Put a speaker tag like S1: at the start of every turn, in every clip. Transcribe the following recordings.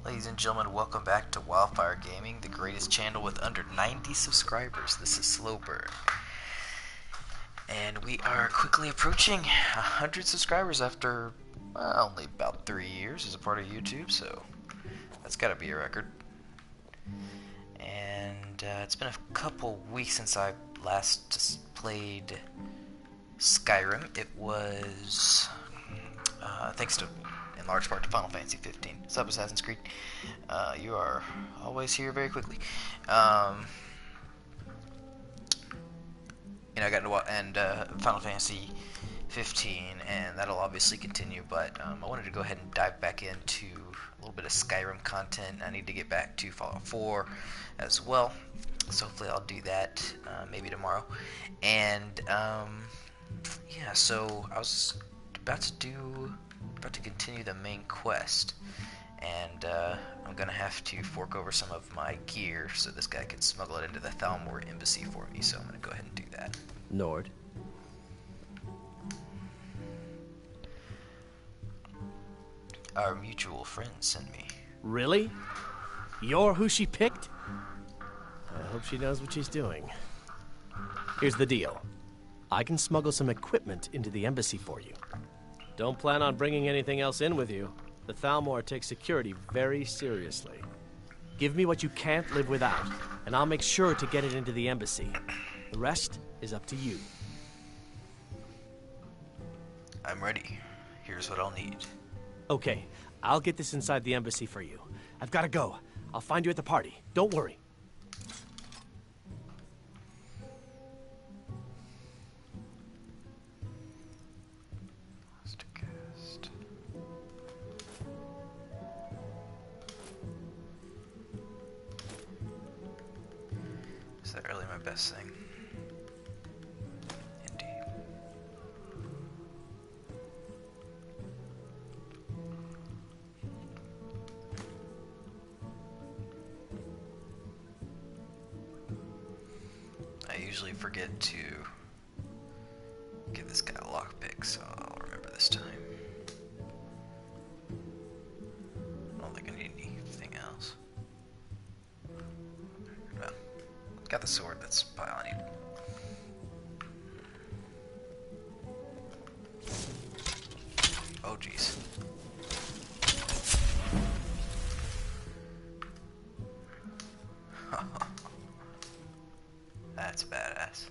S1: Ladies and gentlemen, welcome back to Wildfire Gaming, the greatest channel with under 90 subscribers. This is SlowBurne. And we are quickly approaching 100 subscribers after only about 3 years as a part of YouTube, so that's gotta be a record. And it's been a couple weeks since I last played Skyrim. It was thanks to, in large part, to Final Fantasy 15. What's up, Assassin's Creed? You are always here very quickly. I got into Final Fantasy 15, and that'll obviously continue. But I wanted to go ahead and dive back into a little bit of Skyrim content. I need to get back to Fallout 4 as well, so hopefully I'll do that maybe tomorrow. And yeah, so I was about to continue the main quest, and I'm gonna have to fork over some of my gear so this guy can smuggle it into the Thalmor embassy for me, so I'm gonna go ahead and do that.
S2: Nord.
S1: Our mutual friend sent me.
S2: Really? You're who she picked? I hope she knows what she's doing. Here's the deal. I can smuggle some equipment into the embassy for you. Don't plan on bringing anything else in with you. The Thalmor takes security very seriously. Give me what you can't live without, and I'll make sure to get it into the embassy. The rest is up to you.
S1: I'm ready. Here's what I'll need.
S2: Okay, I'll get this inside the embassy for you. I've got to go. I'll find you at the party. Don't worry.
S1: Is that really my best thing? Indeed. I usually forget to give this guy a lockpick, so I'll remember this time. I don't think I need anything else. Well, got the sword, that's probably all I need. Oh jeez. That's badass.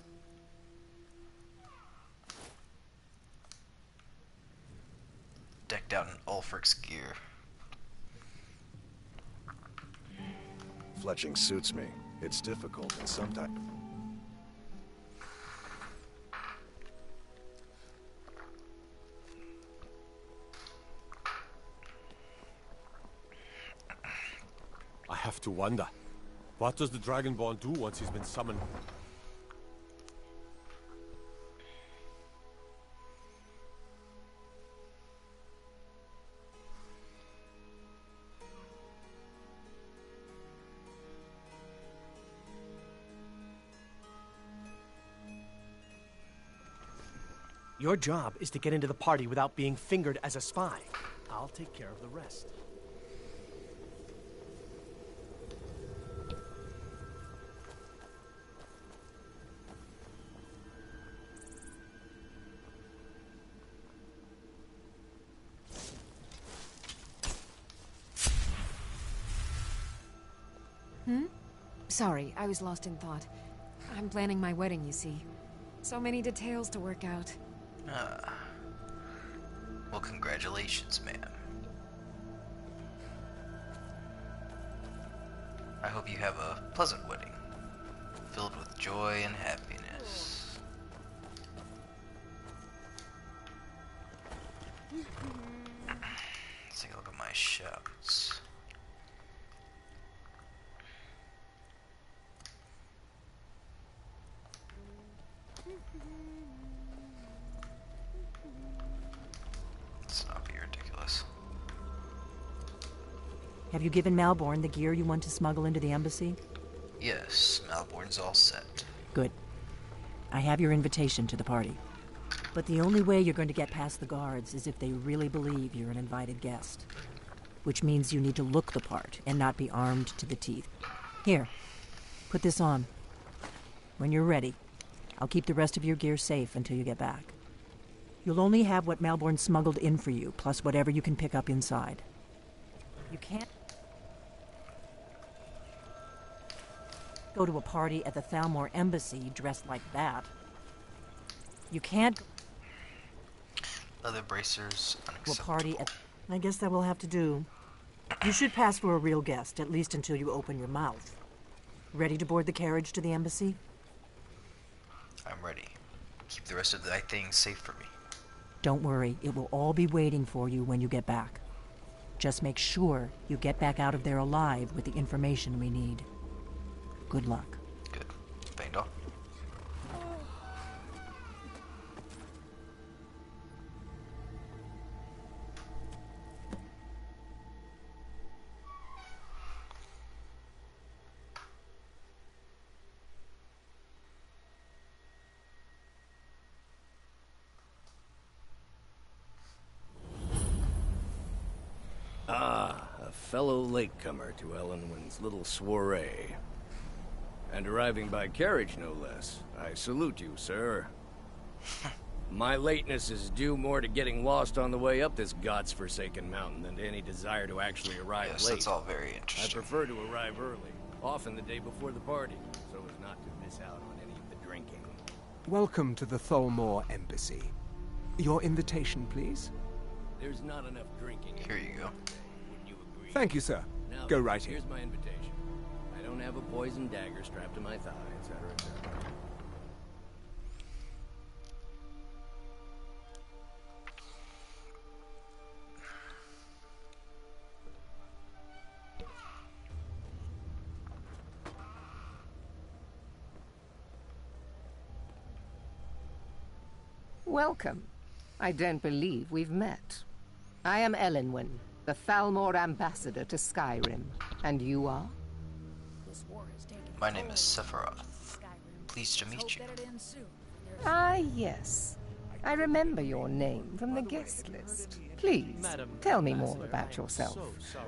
S1: Decked out in Ulfric's gear.
S3: Fletching suits me. It's difficult and sometimes...
S4: I have to wonder. What does the Dragonborn do once he's been summoned?
S2: Your job is to get into the party without being fingered as a spy. I'll take care of the rest.
S5: Sorry, I was lost in thought. I'm planning my wedding, you see. So many details to work out.
S1: Well, congratulations, ma'am. I hope you have a pleasant wedding, filled with joy and happiness. Let's take a look at my shouts. Let's not be ridiculous.
S6: Have you given Malborn the gear you want to smuggle into the embassy?
S1: Yes, Malborn's all set.
S6: Good. I have your invitation to the party. But the only way you're going to get past the guards is if they really believe you're an invited guest. which means you need to look the part and not be armed to the teeth. Here, put this on. When you're ready, I'll keep the rest of your gear safe until you get back. You'll only have what Malborn smuggled in for you, plus whatever you can pick up inside. You can't go to a party at the Thalmor Embassy dressed like that. You can't
S1: Leather bracers,
S6: go to a
S1: unacceptable.
S6: party at... I guess that will have to do. You should pass for a real guest, at least until you open your mouth. Ready to board the carriage to the embassy?
S1: I'm ready. Keep the rest of thy things safe for me.
S6: Don't worry, it will all be waiting for you when you get back. Just make sure you get back out of there alive with the information we need. Good luck.
S1: Good. Feindal.
S7: A fellow latecomer to Ellenwyn's little soiree. And arriving by carriage, no less. I salute you, sir. My lateness is due more to getting lost on the way up this god's-forsaken mountain than to any desire to actually arrive
S1: Yes,
S7: late.
S1: that's all very
S7: I
S1: interesting.
S7: prefer to arrive early, often the day before the party, so as not to miss out on any of the drinking.
S8: Welcome to the Thalmor Embassy. Your invitation, please.
S7: There's not enough drinking.
S1: Here you go.
S7: Wouldn't you agree?
S8: Thank you, sir.
S7: Now,
S8: Go right in.
S7: Here's my invitation. I don't have a poison dagger strapped to my thigh, etc., etc.
S9: Welcome. I don't believe we've met. I am Elenwen, the Thalmor ambassador to Skyrim. And you are?
S1: My name is Sephiroth. Pleased to meet you.
S9: Ah, yes. I remember your name from the guest list. Please, tell me more about yourself.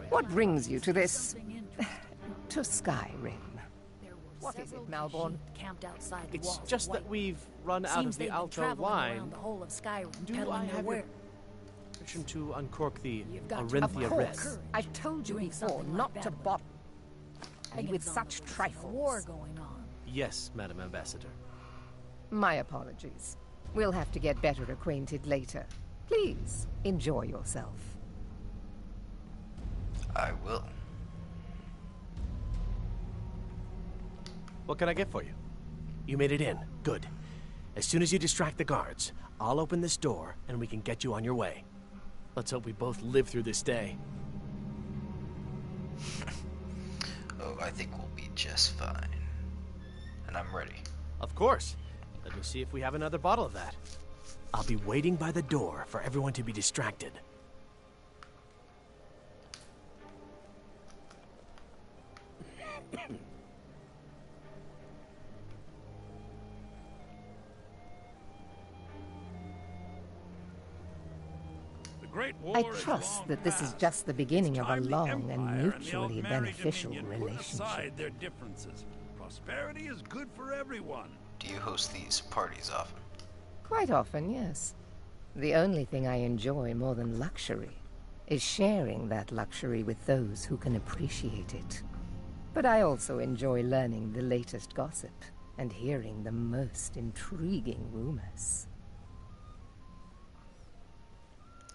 S9: What brings you to this... to Skyrim? What is it, Malborn?
S2: It's just that we've run out of the Alto wine. Do I have your permission to uncork the
S9: Of
S2: Orinthia
S9: course.
S2: Red?
S9: I've told you before not to bother me with such trifles.
S2: Yes, Madam Ambassador.
S9: My apologies. We'll have to get better acquainted later. Please, enjoy yourself.
S1: I will.
S2: What can I get for you? You made it in. Good. As soon as you distract the guards, I'll open this door and we can get you on your way. Let's hope we both live through this day.
S1: Oh, I think we'll be just fine. And I'm ready.
S2: Of course. Let me see if we have another bottle of that. I'll be waiting by the door for everyone to be distracted.
S9: I trust that this is just the beginning of a long and mutually beneficial relationship.
S10: Their differences. Prosperity is good for everyone.
S1: Do you host these parties often?
S9: Quite often, yes. The only thing I enjoy more than luxury is sharing that luxury with those who can appreciate it. But I also enjoy learning the latest gossip and hearing the most intriguing rumors.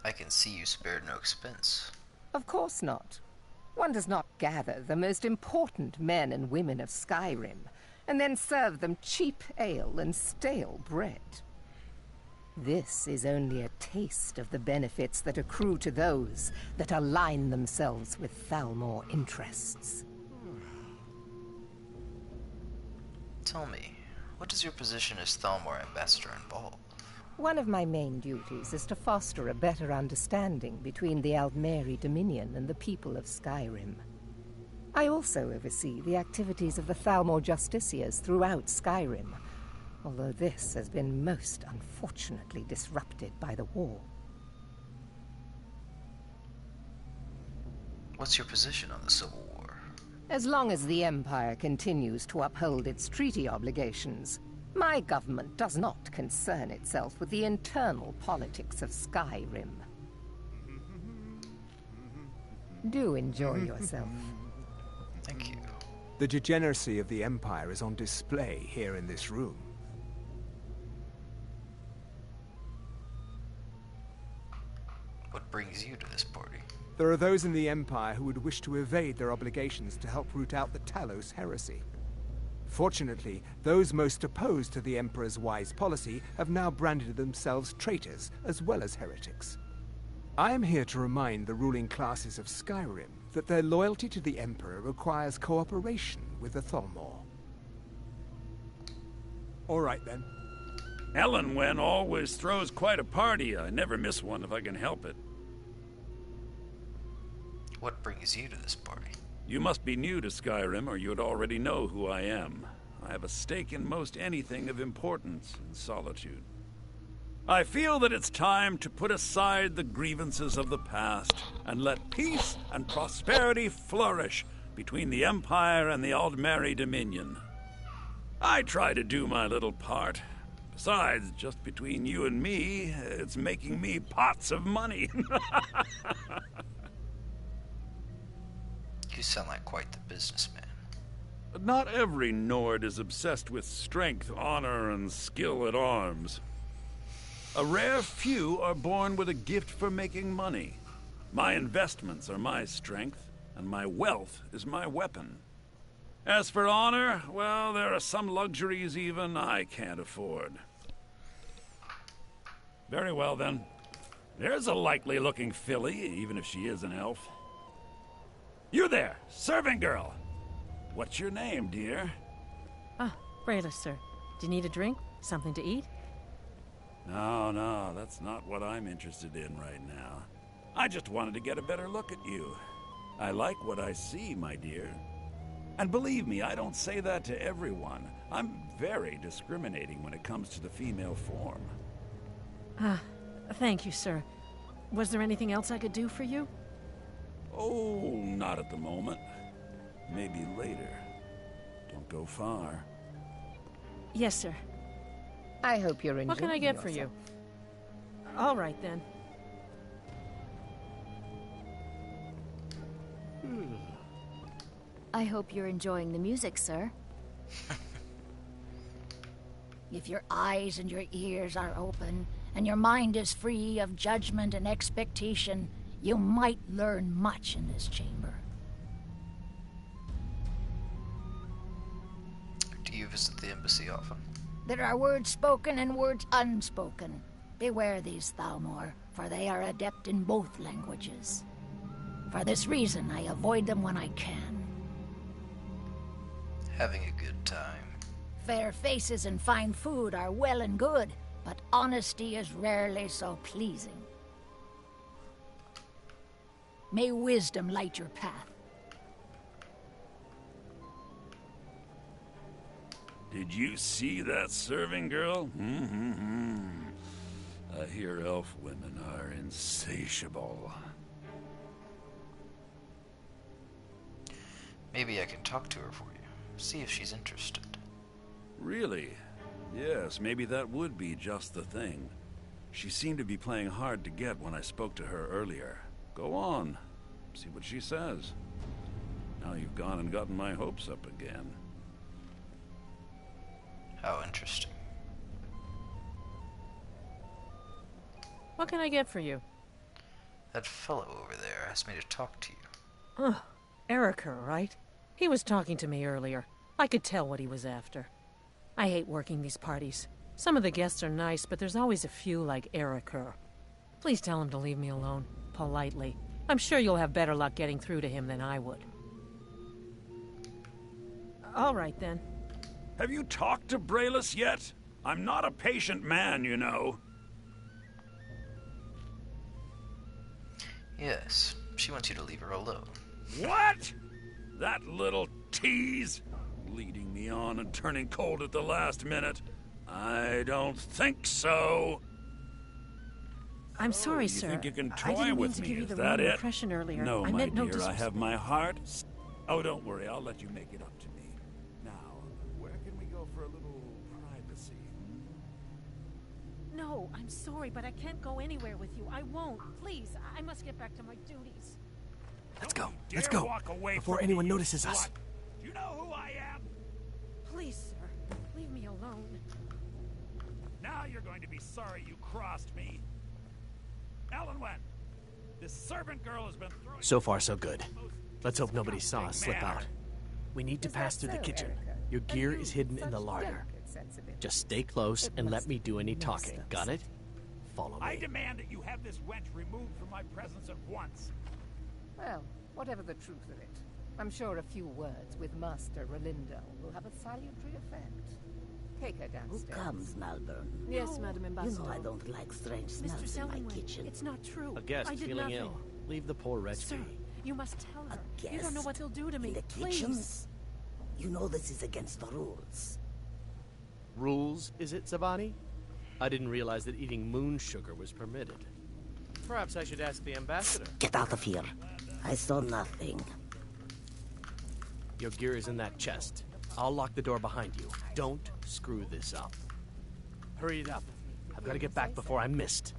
S1: I can see you spared no expense.
S9: Of course not. One does not gather the most important men and women of Skyrim and then serve them cheap ale and stale bread. This is only a taste of the benefits that accrue to those that align themselves with Thalmor interests.
S1: Tell me, what does your position as Thalmor ambassador involve?
S9: One of my main duties is to foster a better understanding between the Aldmeri Dominion and the people of Skyrim. I also oversee the activities of the Thalmor Justiciars throughout Skyrim, although this has been most unfortunately disrupted by the war.
S1: What's your position on the Civil War?
S9: As long as the Empire continues to uphold its treaty obligations, my government does not concern itself with the internal politics of Skyrim. Do enjoy yourself.
S1: Thank you.
S8: The degeneracy of the Empire is on display here in this room.
S1: What brings you to this party?
S8: There are those in the Empire who would wish to evade their obligations to help root out the Talos heresy. Fortunately, those most opposed to the Emperor's wise policy have now branded themselves traitors as well as heretics. I am here to remind the ruling classes of Skyrim that their loyalty to the Emperor requires cooperation with the Thalmor. All right, then.
S10: Elenwen always throws quite a party. I never miss one if I can help it.
S1: What brings you to this party?
S10: You must be new to Skyrim, or you'd already know who I am. I have a stake in most anything of importance in Solitude. I feel that it's time to put aside the grievances of the past and let peace and prosperity flourish between the Empire and the Aldmeri Dominion. I try to do my little part. Besides, just between you and me, it's making me pots of money.
S1: You sound like quite the businessman.
S10: But not every Nord is obsessed with strength, honor, and skill at arms. A rare few are born with a gift for making money. My investments are my strength, and my wealth is my weapon. As for honor, well, there are some luxuries even I can't afford. Very well, then. There's a likely-looking filly, even if she is an elf. You there, serving girl! What's your name, dear?
S11: Ah, Brayla, sir. Do you need a drink? Something to eat?
S10: No, that's not what I'm interested in right now. I just wanted to get a better look at you. I like what I see, my dear. And believe me, I don't say that to everyone. I'm very discriminating when it comes to the female form.
S11: Ah, thank you, sir. Was there anything else I could do for you?
S10: Oh, not at the moment. Maybe later. Don't go far.
S11: Yes, sir.
S9: I hope you're enjoying
S11: What can I get
S9: yourself.
S11: for you? All right, then.
S12: I hope you're enjoying the music, sir. If your eyes and your ears are open, and your mind is free of judgment and expectation, you might learn much in this chamber.
S1: Do you visit the embassy often?
S12: There are words spoken and words unspoken. Beware these Thalmor, for they are adept in both languages. For this reason, I avoid them when I can.
S1: Having a good time.
S12: Fair faces and fine food are well and good, but honesty is rarely so pleasing. May wisdom light your path.
S10: Did you see that serving girl? I hear elf women are insatiable.
S1: Maybe I can talk to her for you. See if she's interested.
S10: Really? Yes, maybe that would be just the thing. She seemed to be playing hard to get when I spoke to her earlier. Go on. See what she says. Now you've gone and gotten my hopes up again.
S1: How interesting.
S11: What can I get for you?
S1: That fellow over there asked me to talk to you.
S11: Oh, Erica, right? He was talking to me earlier. I could tell what he was after. I hate working these parties. Some of the guests are nice, but there's always a few like Erica. Please tell him to leave me alone, politely. I'm sure you'll have better luck getting through to him than I would. All right, then.
S10: Have you talked to Braylus yet? I'm not a patient man, you know.
S1: Yes, she wants you to leave her alone.
S10: What? That little tease? Leading me on and turning cold at the last minute? I don't think so.
S11: I'm sorry,
S10: You
S11: sir.
S10: think you can
S11: I
S10: toy
S11: didn't mean
S10: with
S11: to
S10: me?
S11: give you
S10: Is
S11: the
S10: that
S11: wrong
S10: it?
S11: impression earlier.
S10: No,
S11: I
S10: my
S11: meant no
S10: dear, I
S11: disrespect.
S10: have my heart. Oh, don't worry. I'll let you make it up to me. Now, where can we go for a little privacy?
S11: No, I'm sorry, but I can't go anywhere with you. I won't. Please, I must get back to my duties.
S2: Let's go.
S10: Dare
S2: Let's go.
S10: walk away
S2: Before
S10: from
S2: anyone
S10: me,
S2: notices us.
S10: slut. Do you know who I am?
S11: Please, sir, leave me alone.
S10: Now you're going to be sorry you crossed me. Ellen Wen, this servant girl has been throwing...
S2: So far, so good. Let's hope nobody saw us slip out. We need to pass through the kitchen. Your gear is hidden in the larder. Just stay close and let me do any talking. Got it? Follow
S10: I
S2: me.
S10: demand that you have this wench removed from my presence at once.
S9: Well, whatever the truth of it, I'm sure a few words with Master Rolindel will have a salutary effect. Take her
S13: Who
S9: downstairs.
S13: comes, Malburn?
S5: Yes, Madam
S13: You
S5: Ambassador.
S13: know I don't like strange
S11: Mr.
S13: smells in my
S11: Selwyn,
S13: kitchen.
S11: it's not true.
S2: A guest
S11: I did
S2: feeling
S11: nothing.
S2: ill. Leave the poor wretch
S11: Sir,
S2: be.
S11: you must tell her.
S13: A
S11: You don't know
S13: guest
S11: what they'll do to me.
S13: in the
S11: Please.
S13: kitchens? You know this is against the rules.
S2: Rules, is it, Zabani? I didn't realize that eating moon sugar was permitted. Perhaps I should ask the ambassador.
S13: Get out of here. I saw nothing.
S2: Your gear is in that chest. I'll lock the door behind you. Don't screw this up. Hurry it up. I've got to get back before I'm missed.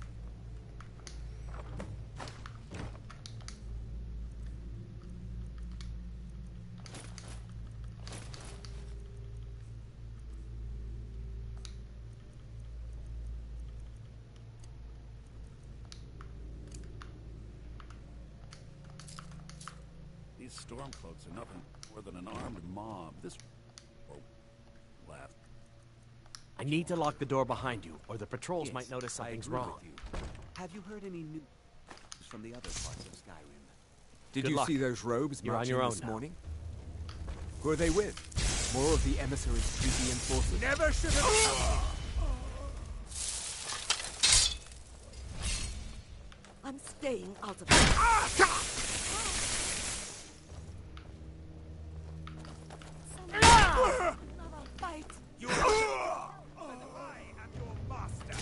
S10: These stormcloaks are nothing more than an armed mob. This... Oh, laugh.
S2: I need to lock the door behind you, or the patrols
S14: Yes,
S2: might notice
S14: I
S2: something's
S14: agree
S2: wrong.
S14: with you. Have you heard any news from the other parts of Skyrim?
S8: Did
S2: Good
S8: you
S2: luck.
S8: see those robes
S2: You're on
S8: marching
S2: your own
S8: this
S2: now.
S8: morning? Who are they with? More of the emissaries' treaty enforcers.
S3: Never should have...
S13: I'm staying out of it. Fight.
S3: You are... And I am your master.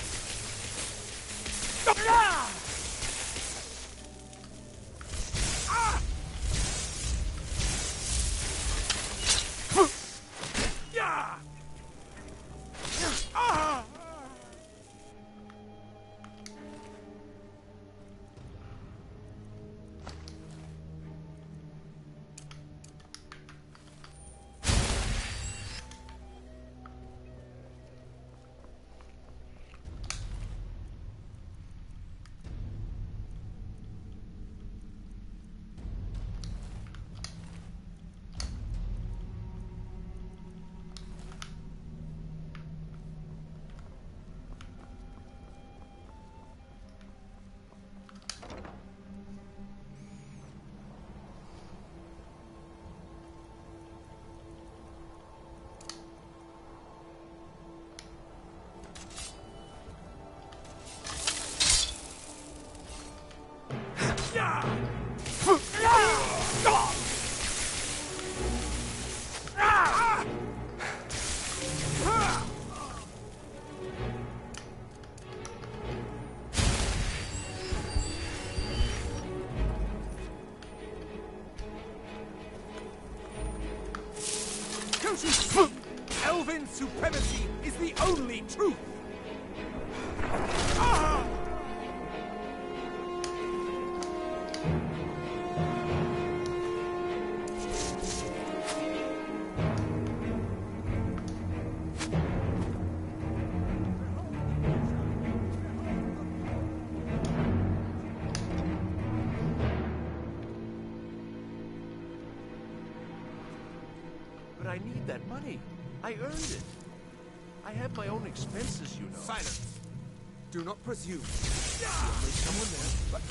S8: Don't you see? Elven supremacy is the only truth!
S4: But I need that money. I earned it. I have my own expenses, you know.
S8: Silence! Do not presume. There's someone there, but...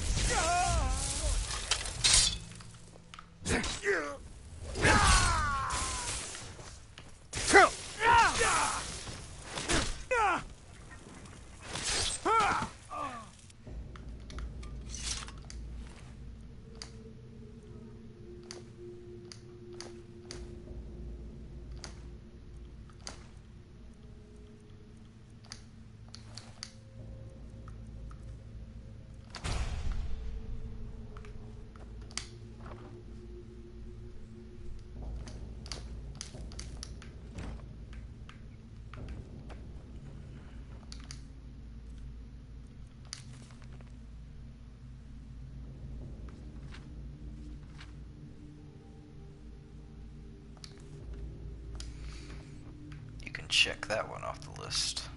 S1: check that one off the list.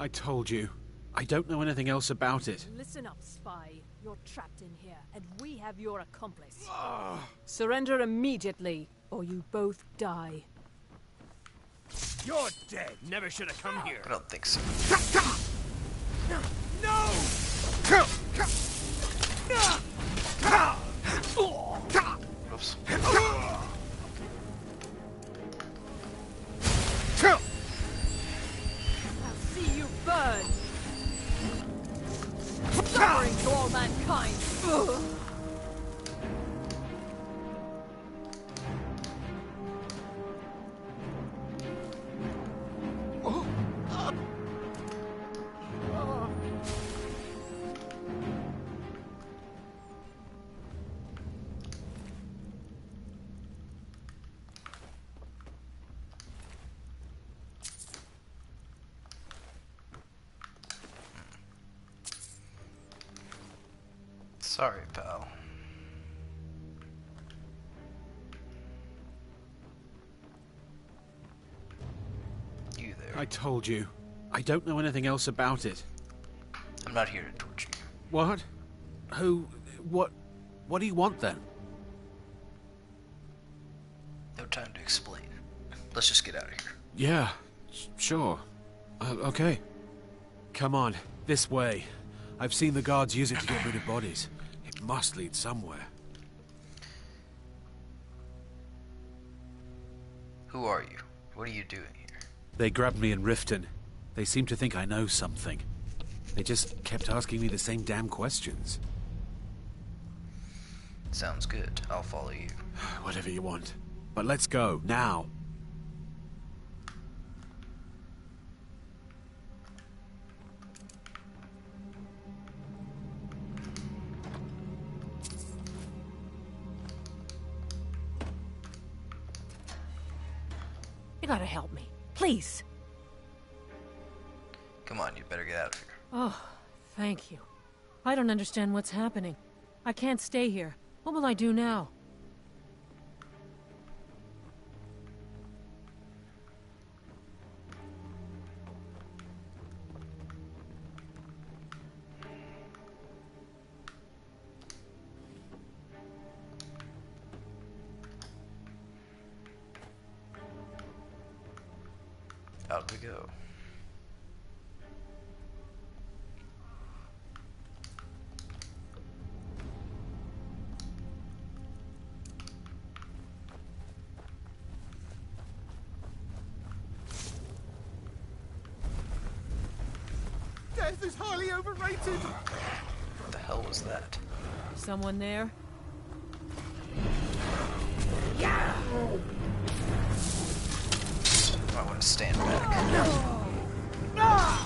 S15: I told you. I don't know anything else about it.
S16: Listen up, spy. You're trapped in here, and we have your accomplice. Surrender immediately, or you both die.
S4: You're dead. Never should have come here.
S1: I don't think so.
S4: No!
S1: Oops.
S16: I'll see you burn. Suffering to all mankind.
S1: Sorry, pal. You there.
S15: I told you. I don't know anything else about it.
S1: I'm not here to torture you.
S15: What? Who? What do you want then?
S1: No time to explain. Let's just get out of here.
S15: Yeah, sure. Okay. Come on, this way. I've seen the guards use it to get rid of bodies. It must lead somewhere.
S1: Who are you? What are you doing here?
S15: They grabbed me in Riften. They seem to think I know something. They just kept asking me the same damn questions.
S1: Sounds good. I'll follow you.
S15: Whatever you want. But let's go, now.
S11: You gotta help me. Please.
S1: Come on, you better get out of here.
S11: Oh, thank you. I don't understand what's happening. I can't stay here. What will I do now?
S1: Out we go.
S4: Death is highly overrated.
S1: What the hell was that?
S11: Someone there?
S16: Yeah!
S1: I want to stand back. Oh.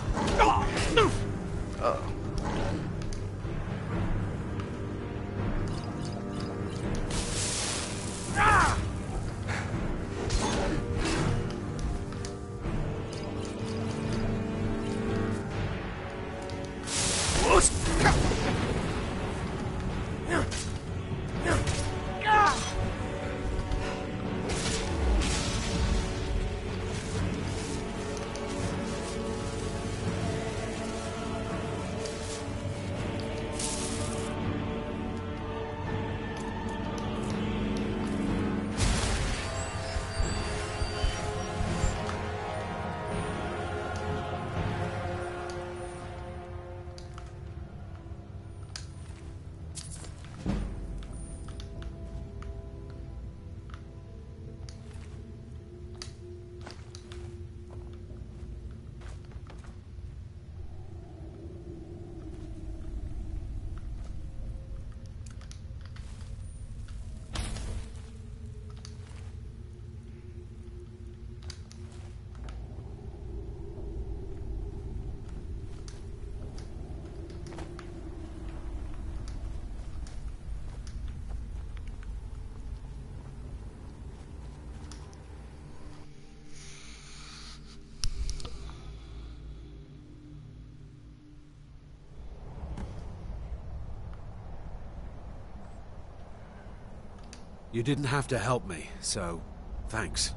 S15: You didn't have to help me, so thanks.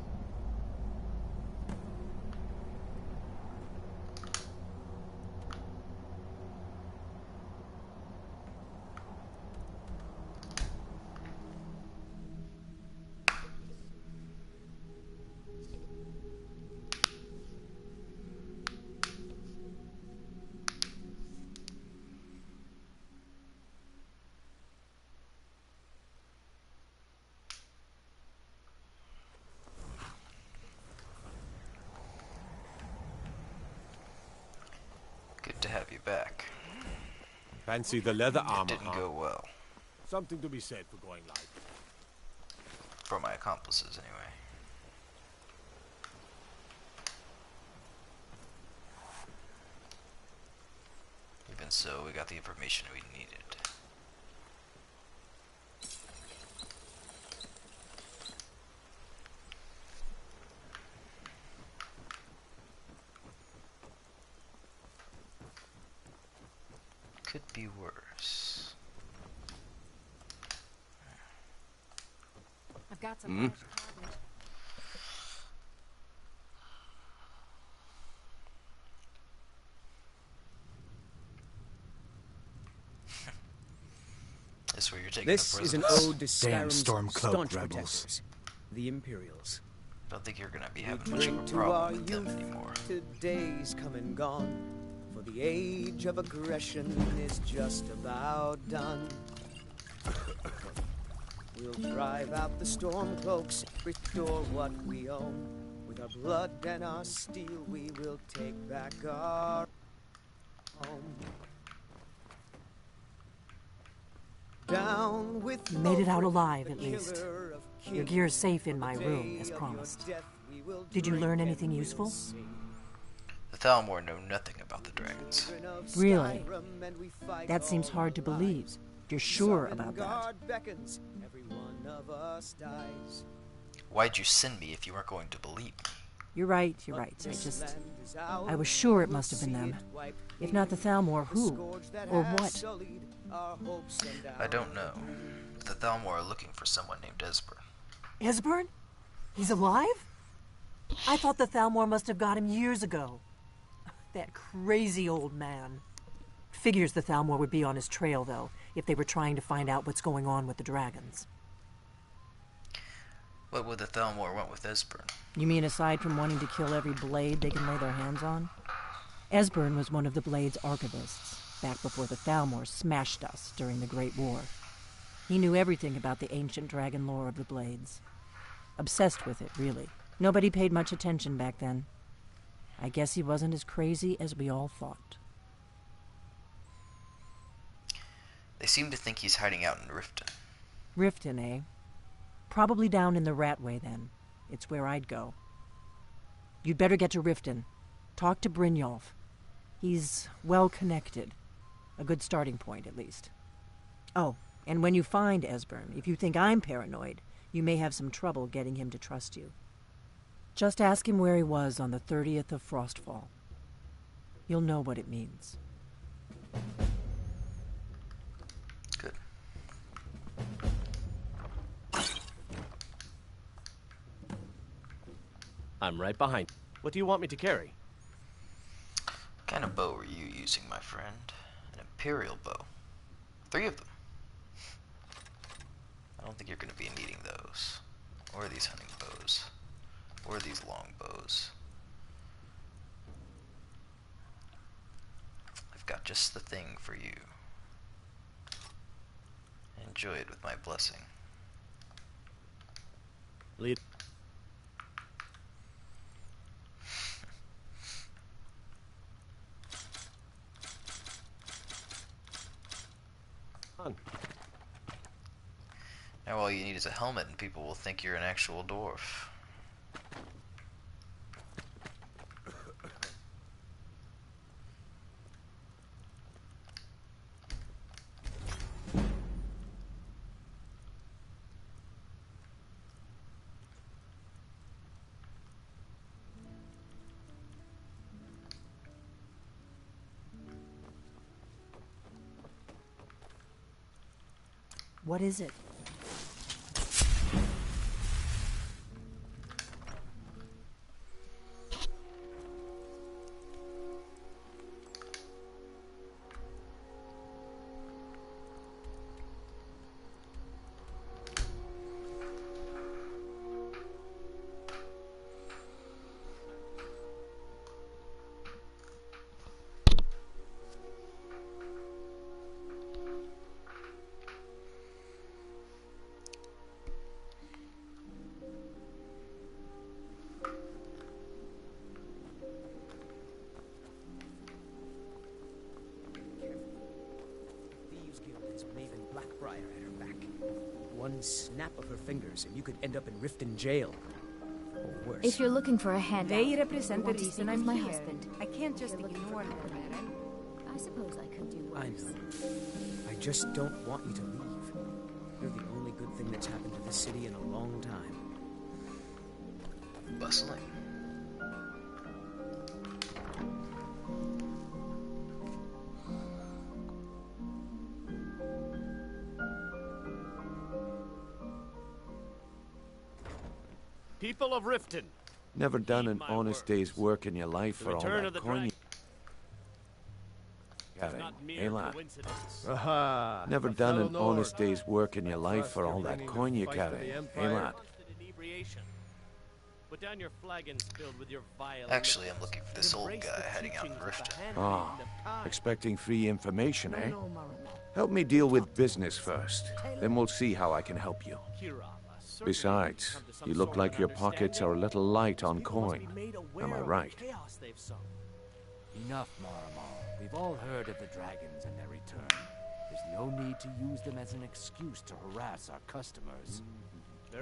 S1: Good to have you back.
S15: Fancy the leather
S1: It
S15: armor,
S1: didn't go well.
S15: Something to be said for going light.
S1: For my accomplices, anyway. Even so, we got the information we needed. Could be worse.
S5: I've got some fresh cabbage.
S1: This is where you're taking
S17: This
S1: the
S17: is an
S1: prisoners.
S17: ode to
S15: Damn
S17: Skyrim's
S15: Stormcloak
S17: staunch
S15: rebels.
S17: protectors, the Imperials.
S1: Don't think you're gonna be
S17: We
S1: having much of a
S17: drink to our
S1: problem with them
S17: youth,
S1: anymore.
S17: today's come and gone, for the age of aggression is just about done. We'll drive out the Stormcloaks, restore what we own. With our blood and our steel, we will take back our home. Down with
S6: You made it out
S17: Ulfric,
S6: alive,
S17: the
S6: at least.
S17: killer of
S6: Your
S17: kings.
S6: gear's safe in my
S17: The
S6: room,
S17: day
S6: as
S17: of
S6: promised.
S17: your death we will
S6: Did you
S17: drink
S6: learn
S17: and
S6: anything
S17: we'll
S6: useful?
S17: sing.
S1: The Thalmor know nothing about the dragons.
S6: Really? That seems hard to believe. You're sure about that?
S17: Sovngarde beckons, every one of us dies.
S1: Why'd you send me if you weren't going to believe me?
S6: You're right. I was sure it must have been them. If not the Thalmor, who? Or what?
S1: I don't know. The Thalmor are looking for someone named Esbern.
S6: Esbern? He's alive? I thought the Thalmor must have got him years ago. That crazy old man. Figures the Thalmor would be on his trail, though, if they were trying to find out what's going on with the dragons.
S1: What would the Thalmor want with Esbern?
S6: You mean aside from wanting to kill every blade they can lay their hands on? Esbern was one of the Blade's archivists, back before the Thalmor smashed us during the Great War. He knew everything about the ancient dragon lore of the Blades. Obsessed with it, really. Nobody paid much attention back then. I guess he wasn't as crazy as we all thought.
S1: They seem to think he's hiding out in Riften.
S6: Riften, eh? Probably down in the Ratway, then. It's where I'd go. You'd better get to Riften. Talk to Brynjolf. He's well-connected. A good starting point, at least. Oh, and when you find Esbern, if you think I'm paranoid, you may have some trouble getting him to trust you. Just ask him where he was on the 30th of Frostfall. You'll know what it means.
S1: Good.
S2: I'm right behind. What do you want me to carry?
S1: What kind of bow were you using, my friend? An Imperial bow. 3 of them. I don't think you're going to be needing those. Or these hunting bows. Or these long bows. I've got just the thing for you. Enjoy it with my blessing.
S2: Lead. On.
S1: Now all you need is a helmet and people will think you're an actual dwarf.
S6: What is it?
S17: One snap of her fingers and you could end up in Riften jail. Or worse.
S18: If you're looking for a handout,
S19: They represent the
S18: want to
S19: reason
S18: speak
S19: I'm
S18: with my
S19: here.
S18: husband.
S19: I can't just ignore them.
S18: I suppose I could do
S17: I
S18: worse.
S17: know. I just don't want you to leave. You're the only good thing that's happened to this city in a long time.
S1: Bustling.
S2: People of Riften.
S20: Never done an honest day's work in your life for all
S2: return of
S20: that
S2: the
S20: coin you...
S2: dragon.
S20: Carrying,
S2: Not mere
S20: eh, lad?
S2: coincidence.
S20: Aha! Never done an honest day's work in your life for all that coin you carry, eh, lad?
S2: Put down your flagons filled with your vile
S1: Actually, I'm looking for this old guy hiding out in Riften.
S20: Ah, expecting free information, eh? Help me deal with business first, then we'll see how I can help you. Besides, you look like your pockets are a little light on coin. Am I right?
S21: Enough, Maramal. We've all heard of the dragons and their return. There's no need to use them as an excuse to harass our customers.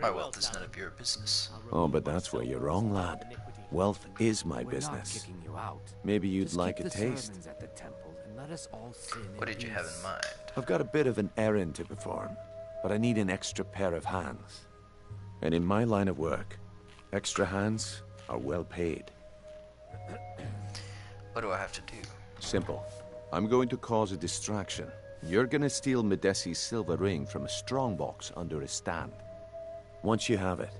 S1: My wealth is none of your business.
S20: Oh, but that's where you're wrong, lad. Wealth is my
S21: We're
S20: business.
S21: not kicking you out.
S20: Maybe you'd
S21: Just
S20: like
S21: keep
S20: a
S21: the
S20: taste.
S21: sermons at the temple and let us all sin
S1: What
S21: in
S1: did you have
S21: peace.
S1: in mind?
S20: I've got a bit of an errand to perform, but I need an extra pair of hands. And in my line of work, extra hands are well paid.
S1: What do I have to do?
S20: Simple. I'm going to cause a distraction. You're gonna steal Medesi's silver ring from a strongbox under a stand. Once you have it,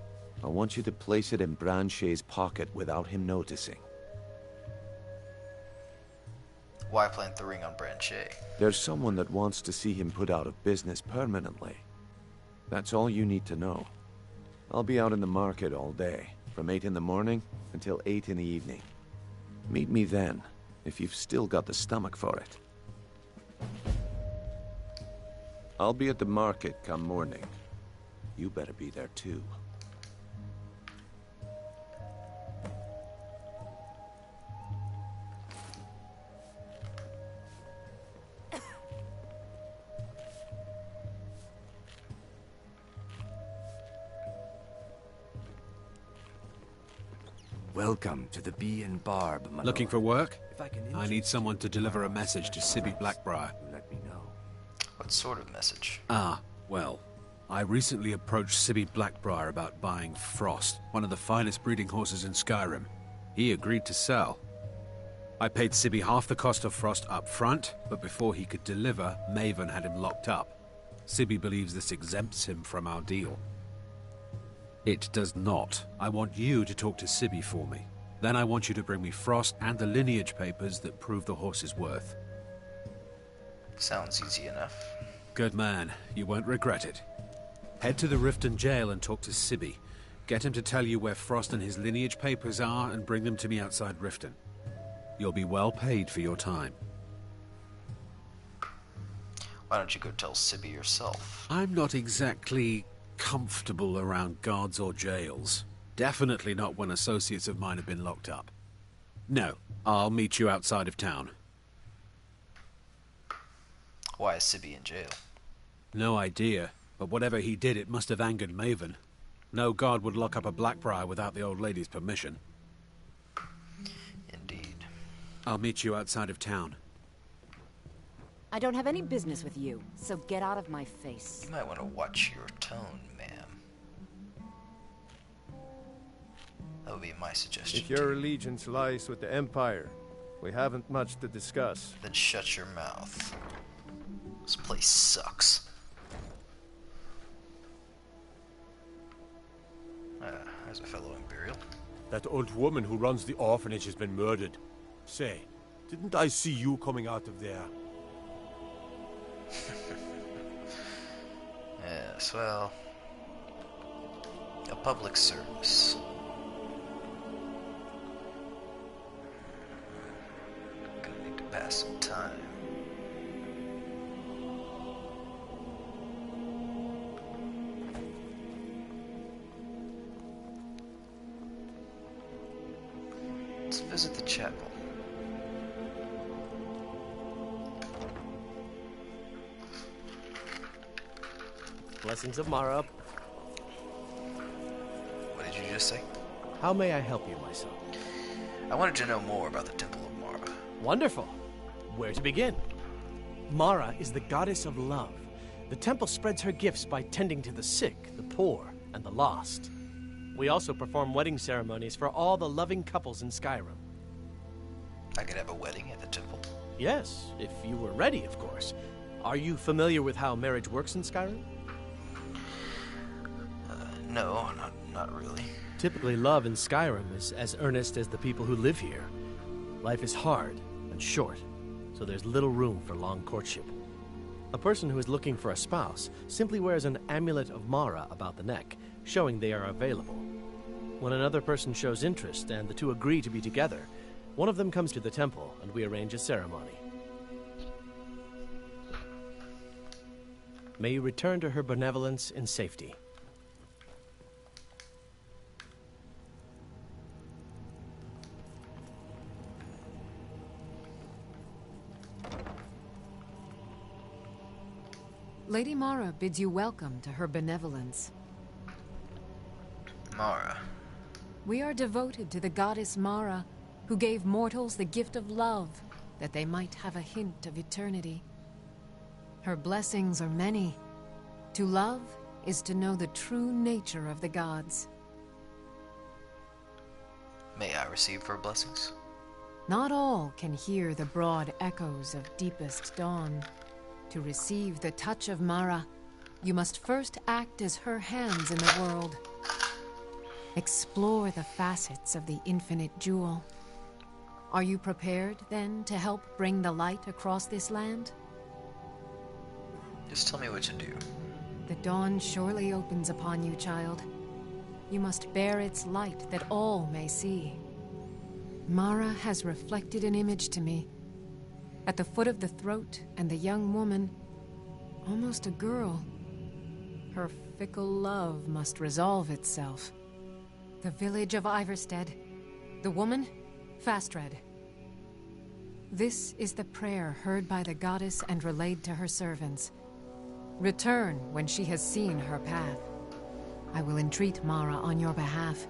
S20: I want you to place it in Branche's pocket without him noticing.
S1: Why plant the ring on Branche?
S20: There's someone that wants to see him put out of business permanently. That's all you need to know. I'll be out in the market all day, from 8 in the morning until 8 in the evening. Meet me then, if you've still got the stomach for it. I'll be at the market come morning. You better be there too.
S21: Welcome to the Bee and Barb, my
S15: Looking
S21: lord.
S15: for work?
S21: If I can
S15: I need someone to deliver a message to Sibby Blackbriar.
S21: let me know.
S1: What sort of message?
S15: Ah, well, I recently approached Sibby Blackbriar about buying Frost, one of the finest breeding horses in Skyrim. He agreed to sell. I paid Sibby half the cost of Frost up front, but before he could deliver, Maven had him locked up. Sibby believes this exempts him from our deal. It does not. I want you to talk to Sibby for me. Then I want you to bring me Frost and the lineage papers that prove the horse's worth.
S1: Sounds easy enough.
S15: Good man. You won't regret it. Head to the Riften jail and talk to Sibby. Get him to tell you where Frost and his lineage papers are and bring them to me outside Riften. You'll be well paid for your time.
S1: Why don't you go tell Sibby yourself?
S15: I'm not exactly comfortable around guards or jails. Definitely not when associates of mine have been locked up. No, I'll meet you outside of town.
S1: Why is Sibby in jail?
S15: No idea, but whatever he did, it must have angered Maven. No guard would lock up a Blackbriar without the old lady's permission.
S1: Indeed.
S15: I'll meet you outside of town.
S19: I don't have any business with you, so get out of my face.
S1: You might want to watch your tone, ma'am. That would be my suggestion.
S22: If your allegiance lies with the Empire, we haven't much to discuss.
S1: Then shut your mouth. This place sucks. There's a fellow Imperial.
S23: That old woman who runs the orphanage has been murdered. Say, didn't I see you coming out of there?
S1: Yes, well... a public service. Gonna need to pass some time. Let's visit the chapel.
S2: Blessings of Mara.
S1: What did you just say?
S2: How may I help you, my son?
S1: I wanted to know more about the Temple of Mara.
S2: Wonderful. Where to begin? Mara is the goddess of love. The temple spreads her gifts by tending to the sick, the poor, and the lost. We also perform wedding ceremonies for all the loving couples in Skyrim.
S1: I could have a wedding at the temple?
S2: Yes, if you were ready, of course. Are you familiar with how marriage works in Skyrim?
S1: No, not really.
S2: Typically, love in Skyrim is as earnest as the people who live here. Life is hard and short, so there's little room for long courtship. A person who is looking for a spouse simply wears an amulet of Mara about the neck, showing they are available. When another person shows interest and the two agree to be together, one of them comes to the temple and we arrange a ceremony. May you return to her benevolence in safety.
S5: Lady Mara bids you welcome to her benevolence.
S1: Mara.
S5: We are devoted to the goddess Mara, who gave mortals the gift of love, that they might have a hint of eternity. Her blessings are many. To love is to know the true nature of the gods.
S1: May I receive her blessings?
S5: Not all can hear the broad echoes of deepest dawn. To receive the touch of Mara, you must first act as her hands in the world. Explore the facets of the infinite jewel. Are you prepared, then, to help bring the light across this land?
S1: Just tell me what to do.
S5: The dawn surely opens upon you, child. You must bear its light that all may see. Mara has reflected an image to me. At the foot of the throat and the young woman, almost a girl. Her fickle love must resolve itself. The village of Iverstead. The woman, Fastred. This is the prayer heard by the goddess and relayed to her servants. Return when she has seen her path. I will entreat Mara on your behalf.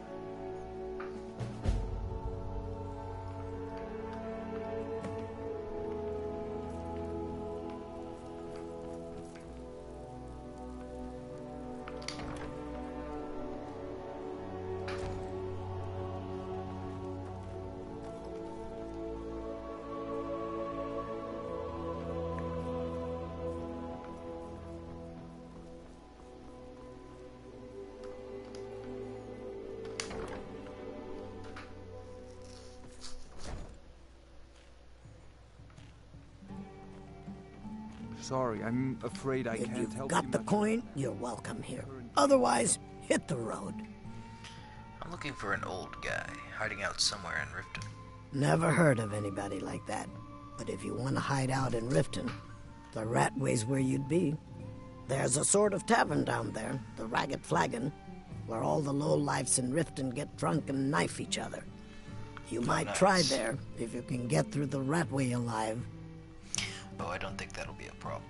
S8: Sorry, I'm afraid I can't help you.
S7: Got the coin? You're welcome here. Otherwise, hit the road.
S1: I'm looking for an old guy hiding out somewhere in Riften.
S7: Never heard of anybody like that. But if you want to hide out in Riften, the Ratway's where you'd be. There's a sort of tavern down there, the Ragged Flagon, where all the lowlifes in Riften get drunk and knife each other. You might try there, if you can get through the Ratway alive.
S1: Oh, I don't think that'll be a problem.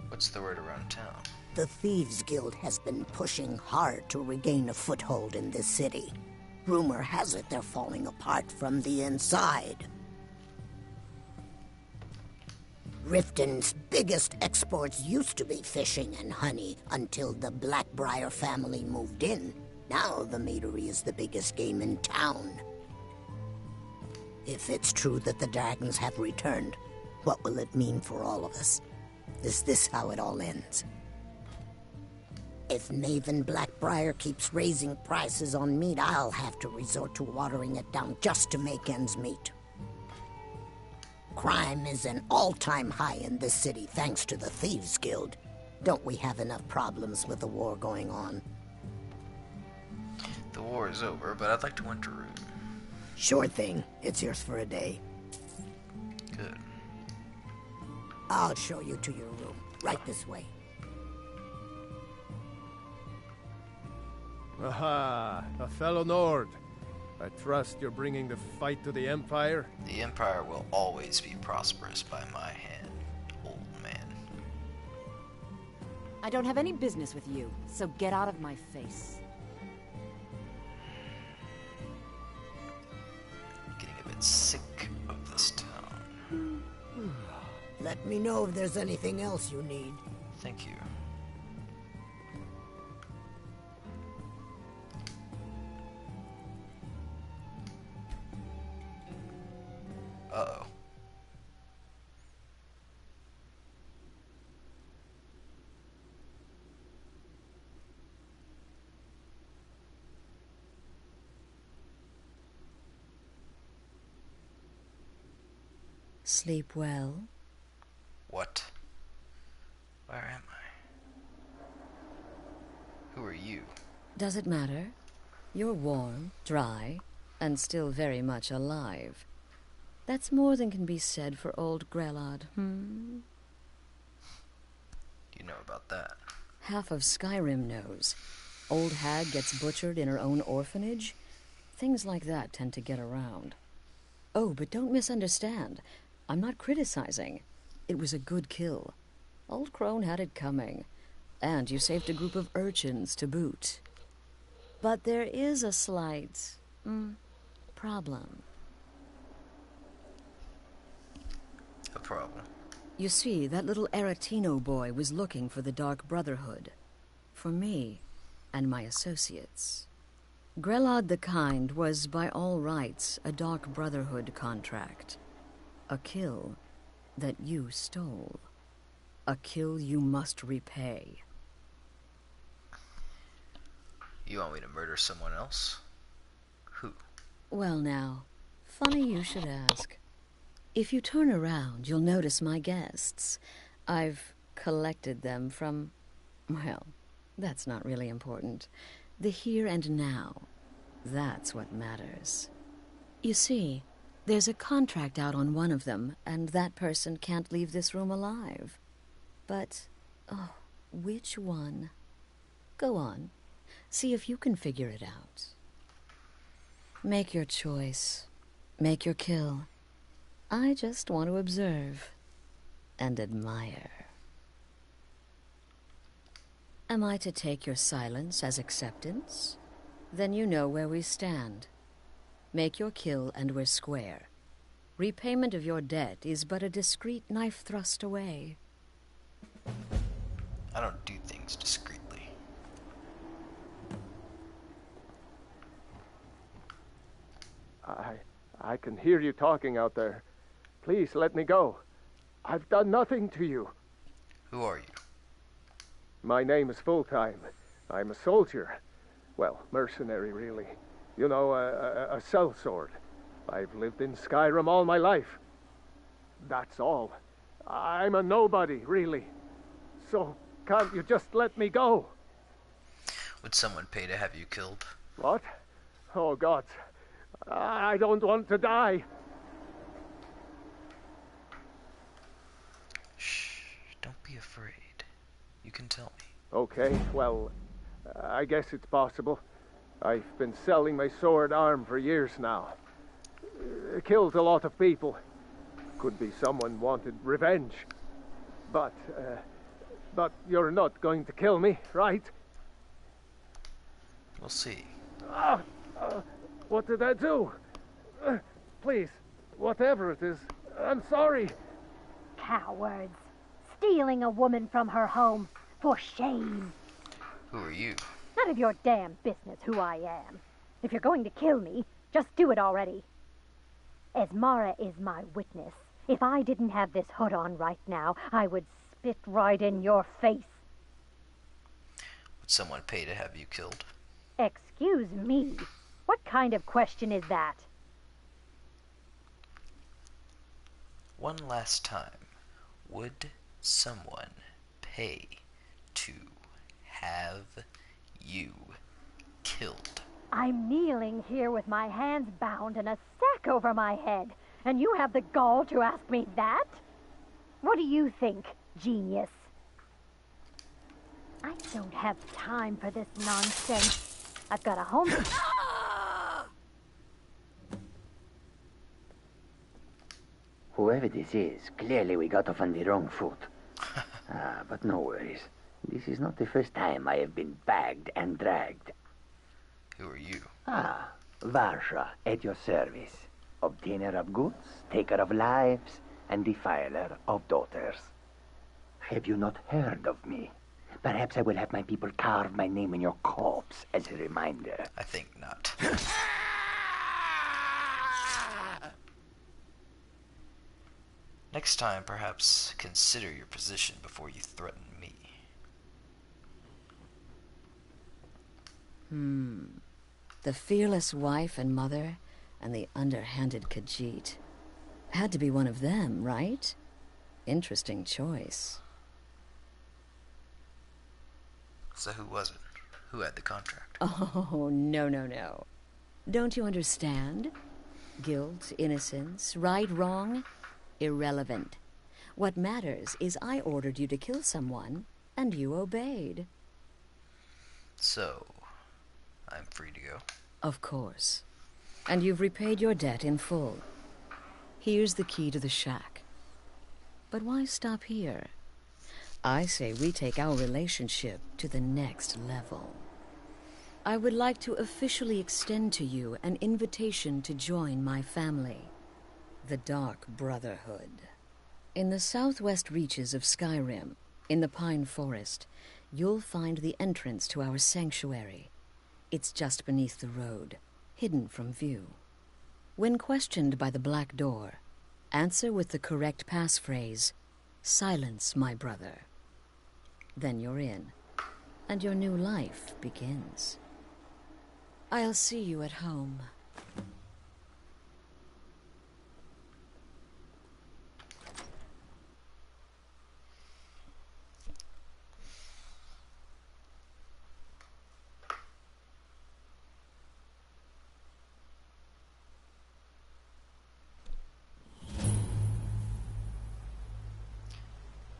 S1: What's the word around town?
S7: The Thieves Guild has been pushing hard to regain a foothold in this city. Rumor has it they're falling apart from the inside. Riften's biggest exports used to be fishing and honey until the Blackbriar family moved in. Now the meadery is the biggest game in town. If it's true that the dragons have returned, what will it mean for all of us? Is this how it all ends? If Maven Blackbriar keeps raising prices on meat, I'll have to resort to watering it down just to make ends meet. Crime is an all-time high in this city thanks to the Thieves Guild. Don't we have enough problems with the war going on?
S1: The war is over, but I'd like to enter a room.
S7: Sure thing. It's yours for a day.
S1: Good.
S7: I'll show you to your room. Right this way.
S22: Aha, a fellow Nord. I trust you're bringing the fight to the Empire?
S1: The Empire will always be prosperous by my hand, old man.
S19: I don't have any business with you, so get out of my face.
S1: Getting a bit sick of this town.
S7: Let me know if there's anything else you need.
S1: Thank you. Uh-oh.
S9: Sleep well.
S1: What? Where am I? Who are you?
S9: Does it matter? You're warm, dry, and still very much alive. That's more than can be said for old Grelod,
S1: You know about that.
S9: Half of Skyrim knows. Old hag gets butchered in her own orphanage. Things like that tend to get around. Oh, but don't misunderstand. I'm not criticizing. It was a good kill. Old Crone had it coming. And you saved a group of urchins to boot. But there is a slight problem.
S1: A problem?
S9: You see, that little Aretino boy was looking for the Dark Brotherhood. For me and my associates. Grelod the Kind was, by all rights, a Dark Brotherhood contract. A kill that you stole. A kill you must repay.
S1: You want me to murder someone else? Who?
S9: Well now, funny you should ask. If you turn around, you'll notice my guests. I've collected them from, well, that's not really important. The here and now. That's what matters. You see, there's a contract out on one of them, and that person can't leave this room alive. But, oh, which one? Go on. See if you can figure it out. Make your choice. Make your kill. I just want to observe and admire. Am I to take your silence as acceptance? Then you know where we stand. Make your kill and we're square. Repayment of your debt is but a discreet knife thrust away.
S1: I don't do things discreetly.
S22: I can hear you talking out there. Please let me go. I've done nothing to you.
S1: Who are you?
S22: My name is Fulltime. I'm a soldier. Well, mercenary, really. You know, a sellsword. I've lived in Skyrim all my life. That's all. I'm a nobody, really. So, can't you just let me go?
S1: Would someone pay to have you killed?
S22: What? Oh, God. I don't want to die.
S1: Shh, don't be afraid. You can tell me.
S22: Okay, well, I guess it's possible. I've been selling my sword arm for years now. Killed a lot of people. Could be someone wanted revenge. But you're not going to kill me, right?
S1: We'll see.
S22: What did I do? Please, whatever it is, I'm sorry.
S10: Cowards. Stealing a woman from her home. For shame.
S1: Who are you?
S10: None of your damn business who I am. If you're going to kill me, just do it already. Esmara is my witness. If I didn't have this hood on right now, I would spit right in your face.
S1: Would someone pay to have you killed?
S10: Excuse me. What kind of question is that?
S1: One last time. Would someone pay to have you killed?
S10: I'm kneeling here with my hands bound and a sack over my head, and you have the gall to ask me that? What do you think, genius? I don't have time for this nonsense. I've got a home...
S12: Whoever this is, clearly we got off on the wrong foot. But no worries. This is not the first time I have been bagged and dragged.
S1: Who are you?
S12: Varsha, at your service. Obtainer of goods, taker of lives, and defiler of daughters. Have you not heard of me? Perhaps I will have my people carve my name in your corpse as a reminder.
S1: I think not. Next time, perhaps consider your position before you threaten me.
S9: The fearless wife and mother, and the underhanded Khajiit. Had to be one of them, right? Interesting choice.
S1: So who was it? Who had the contract?
S9: Oh, no. Don't you understand? Guilt, innocence, right, wrong, irrelevant. What matters is I ordered you to kill someone, and you obeyed.
S1: So, I'm free to go.
S9: Of course. And you've repaid your debt in full. Here's the key to the shack. But why stop here? I say we take our relationship to the next level. I would like to officially extend to you an invitation to join my family, the Dark Brotherhood. In the southwest reaches of Skyrim, in the Pine Forest, you'll find the entrance to our sanctuary. It's just beneath the road, hidden from view. When questioned by the Black Door, answer with the correct passphrase, "Silence, my brother." Then you're in, and your new life begins. I'll see you at home.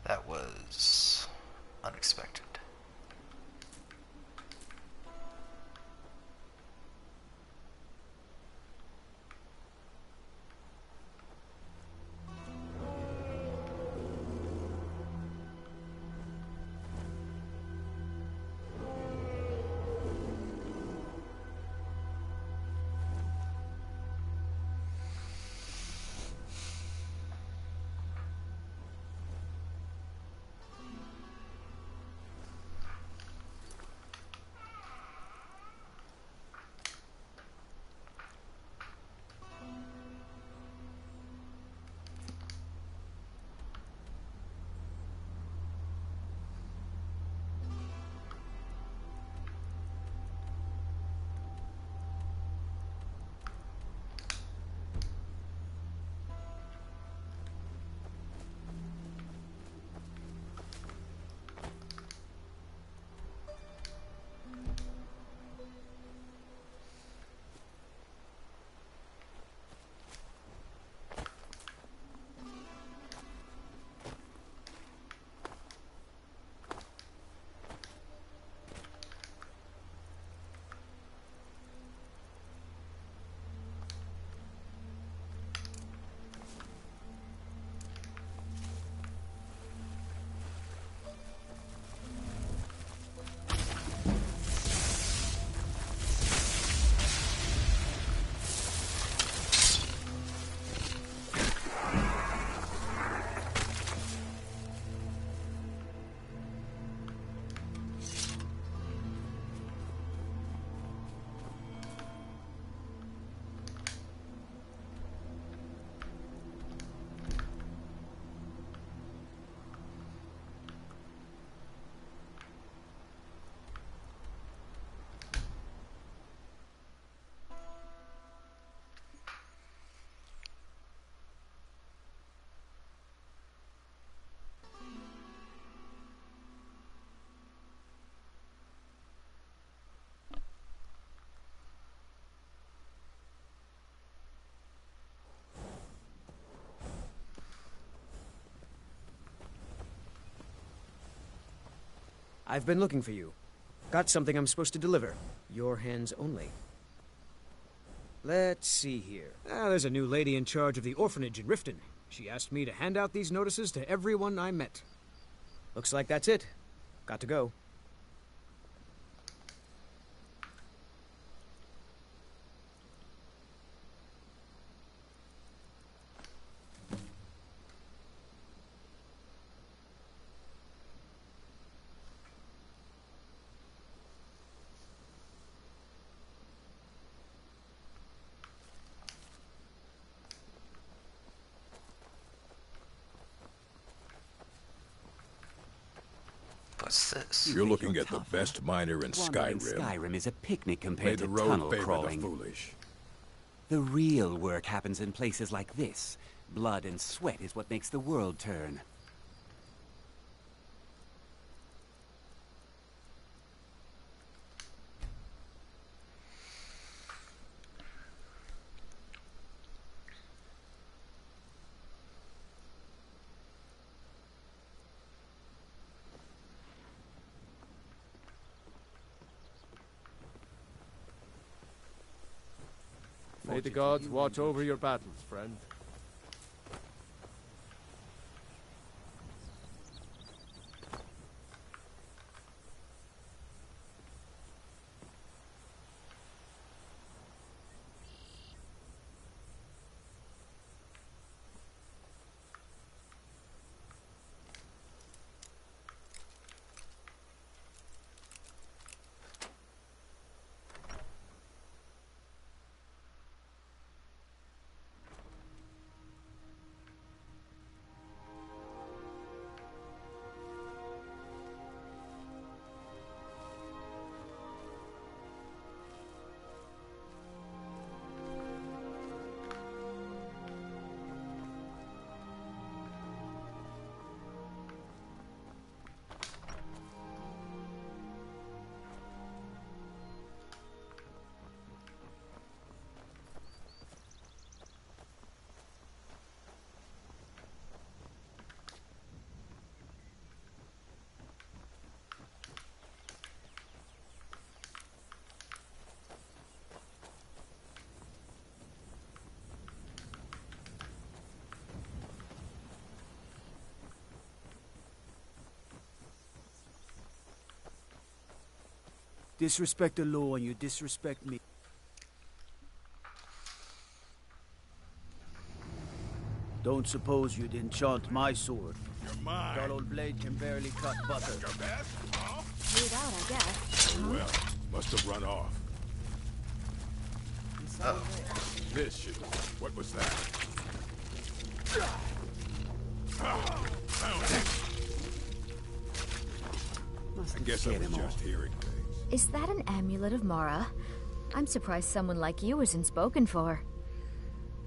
S1: That was unexpected.
S3: I've been looking for you. Got something I'm supposed to deliver. Your hands only. Let's see here. There's a new lady in charge of the orphanage in Riften. She asked me to hand out these notices to everyone I met. Looks like that's it. Got to go.
S1: What's this?
S13: You're looking at the best miner in Skyrim.
S14: Skyrim is a picnic
S13: May
S14: compared
S13: the
S14: to
S13: road
S14: tunnel
S13: favor
S14: crawling.
S13: the foolish.
S14: The real work happens in places like this. Blood and sweat is what makes the world turn.
S22: May the gods watch over your battles, friend.
S24: Disrespect the law and you disrespect me. Don't suppose you'd enchant my sword.
S13: You're mine.
S24: Dull old blade can barely cut butter.
S13: Your best? Huh?
S18: Made out, I guess.
S13: Well, must have run off.
S1: Oh.
S13: This shit. What was that? Found it. I guess I was just hearing things.
S18: Is that an amulet of Mara? I'm surprised someone like you isn't spoken for.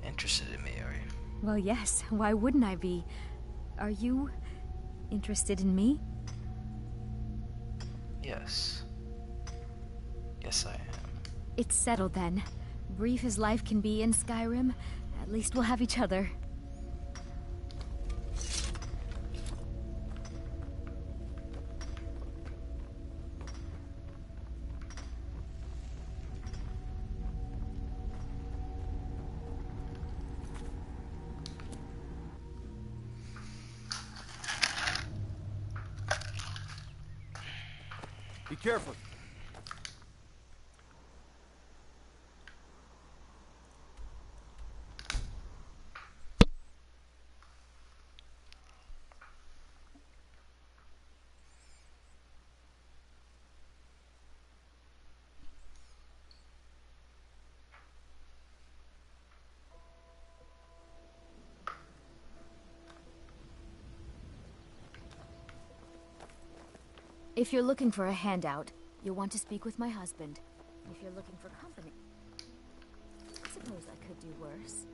S1: Interested in me, are you?
S18: Well, yes. Why wouldn't I be? Are you interested in me?
S1: Yes. Yes, I am.
S18: It's settled then. Brief as life can be in Skyrim, at least we'll have each other.
S24: Be careful.
S18: If you're looking for a handout, you'll want to speak with my husband. If you're looking for company, I suppose I could do worse.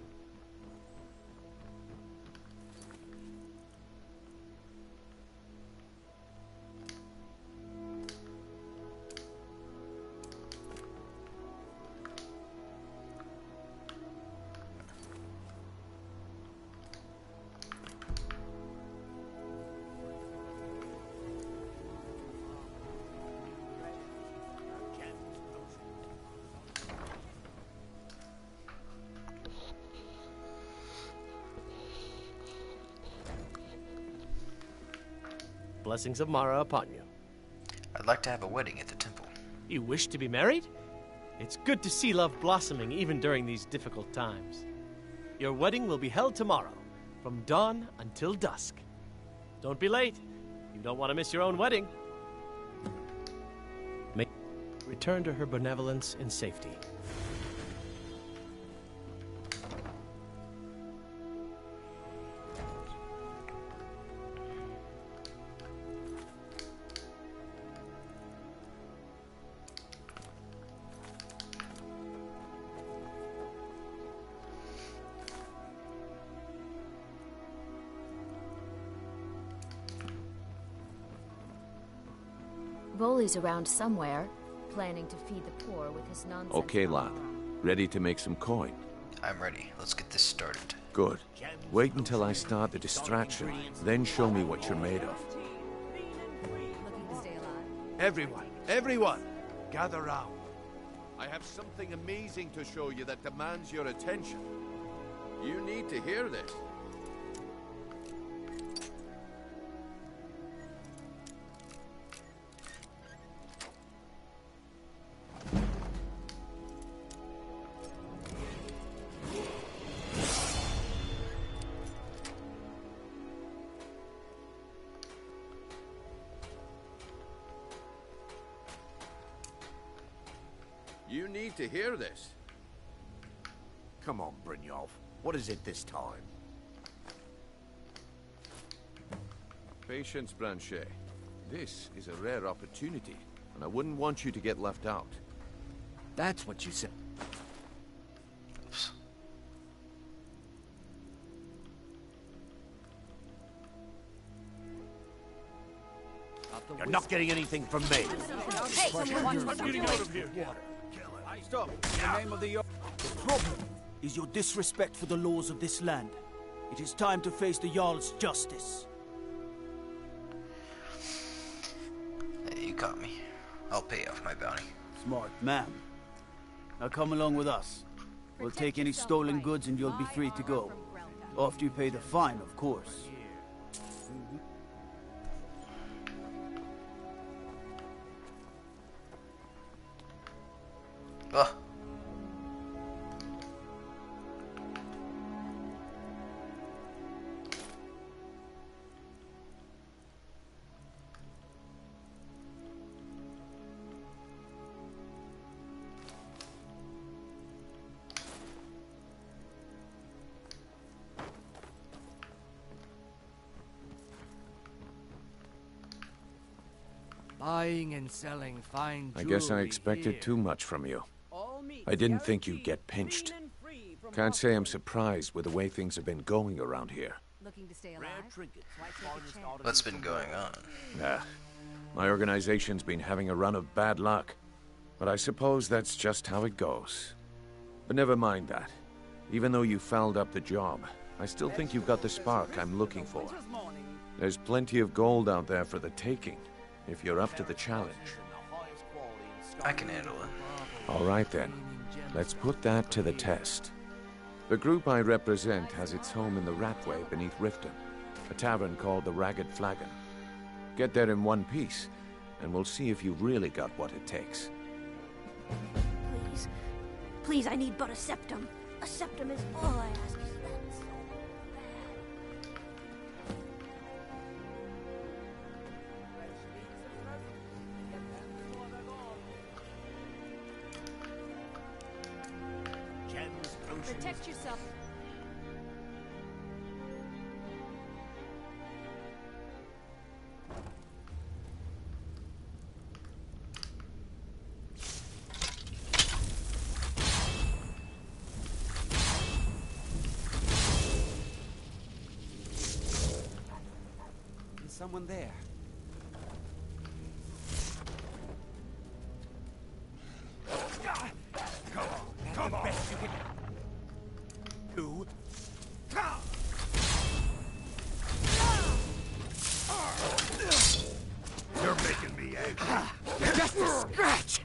S2: blessings of Mara upon you.
S1: I'd like to have a wedding at the temple.
S2: You wish to be married? It's good to see love blossoming even during these difficult times. Your wedding will be held tomorrow, from dawn until dusk. Don't be late. You don't want to miss your own wedding. May return to her benevolence in safety.
S18: Bolly's around somewhere, planning to feed the poor with his nonsense.
S20: Okay, lad. Ready to make some coin?
S1: I'm ready. Let's get this started.
S20: Good. Wait until I start the distraction, then show me what you're made of.
S4: Everyone, gather round. I have something amazing to show you that demands your attention. You need to hear this. You need to hear this.
S21: Come on, Brynjolf. What is it this time?
S20: Patience, Blanchet. This is a rare opportunity, and I wouldn't want you to get left out.
S21: That's what you said. You're not getting anything from me.
S17: Hey, someone watch getting out of here. Stop. In the name of the problem is your disrespect for the laws of this land. It is time to face the Jarl's justice.
S1: Hey, you caught me. I'll pay off my bounty.
S17: Smart man. Now come along with us. We'll take any stolen goods and you'll be free to go. After you pay the fine, of course.
S1: Ugh.
S6: Buying and selling fine
S20: I
S6: jewelry
S20: guess I expected
S6: here.
S20: too much from you. I didn't think you'd get pinched. Can't say I'm surprised with the way things have been going around here.
S19: Looking to stay alive?
S1: What's been going on?
S20: My organization's been having a run of bad luck. But I suppose that's just how it goes. But never mind that. Even though you fouled up the job, I still think you've got the spark I'm looking for. There's plenty of gold out there for the taking, if you're up to the challenge.
S1: I can handle it.
S20: All right then, let's put that to the test. The group I represent has its home in the Ratway beneath Riften, a tavern called the Ragged Flagon. Get there in one piece, and we'll see if you've really got what it takes.
S10: Please. Please, I need but a septum. A septum is all I ask.
S19: Protect yourself.
S14: Is someone there?
S4: Come on. You're making me angry.
S17: Just a scratch!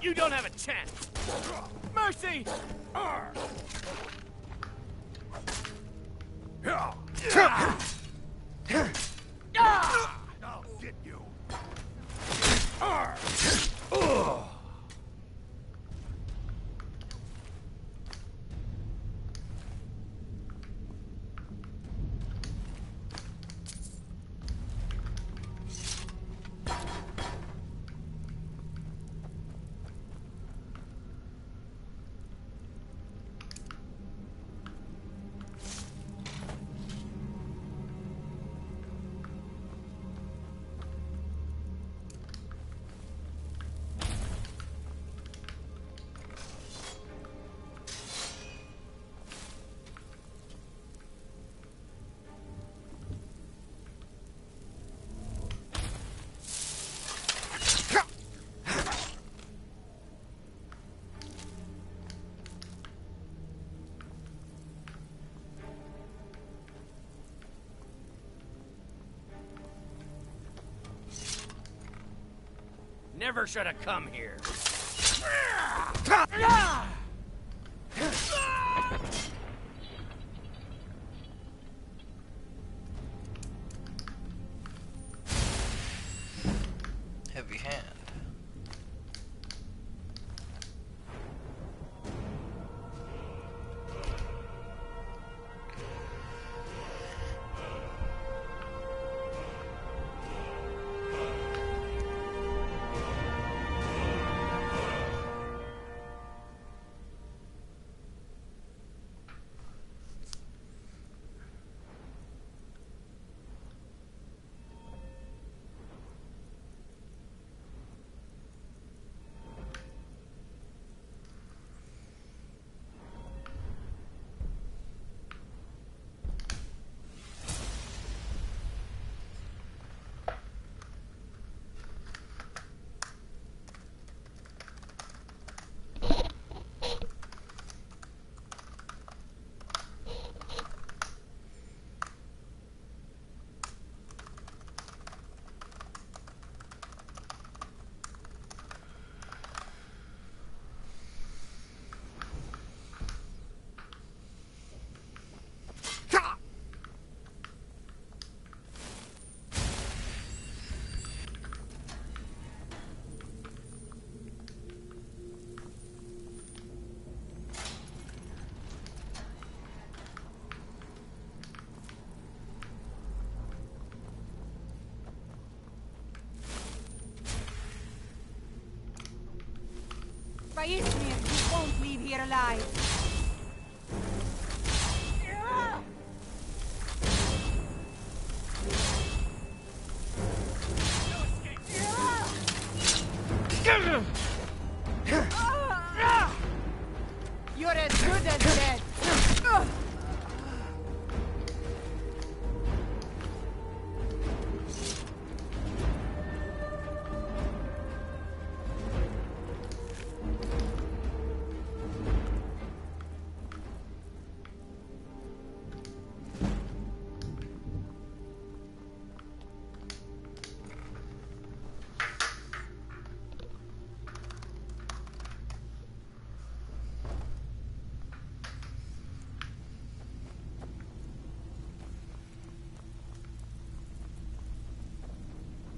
S2: You don't have a chance! Mercy!
S6: Never should have come here.
S1: Heavy hand.
S11: By Ismir, you won't leave here alive. You're as good as dead.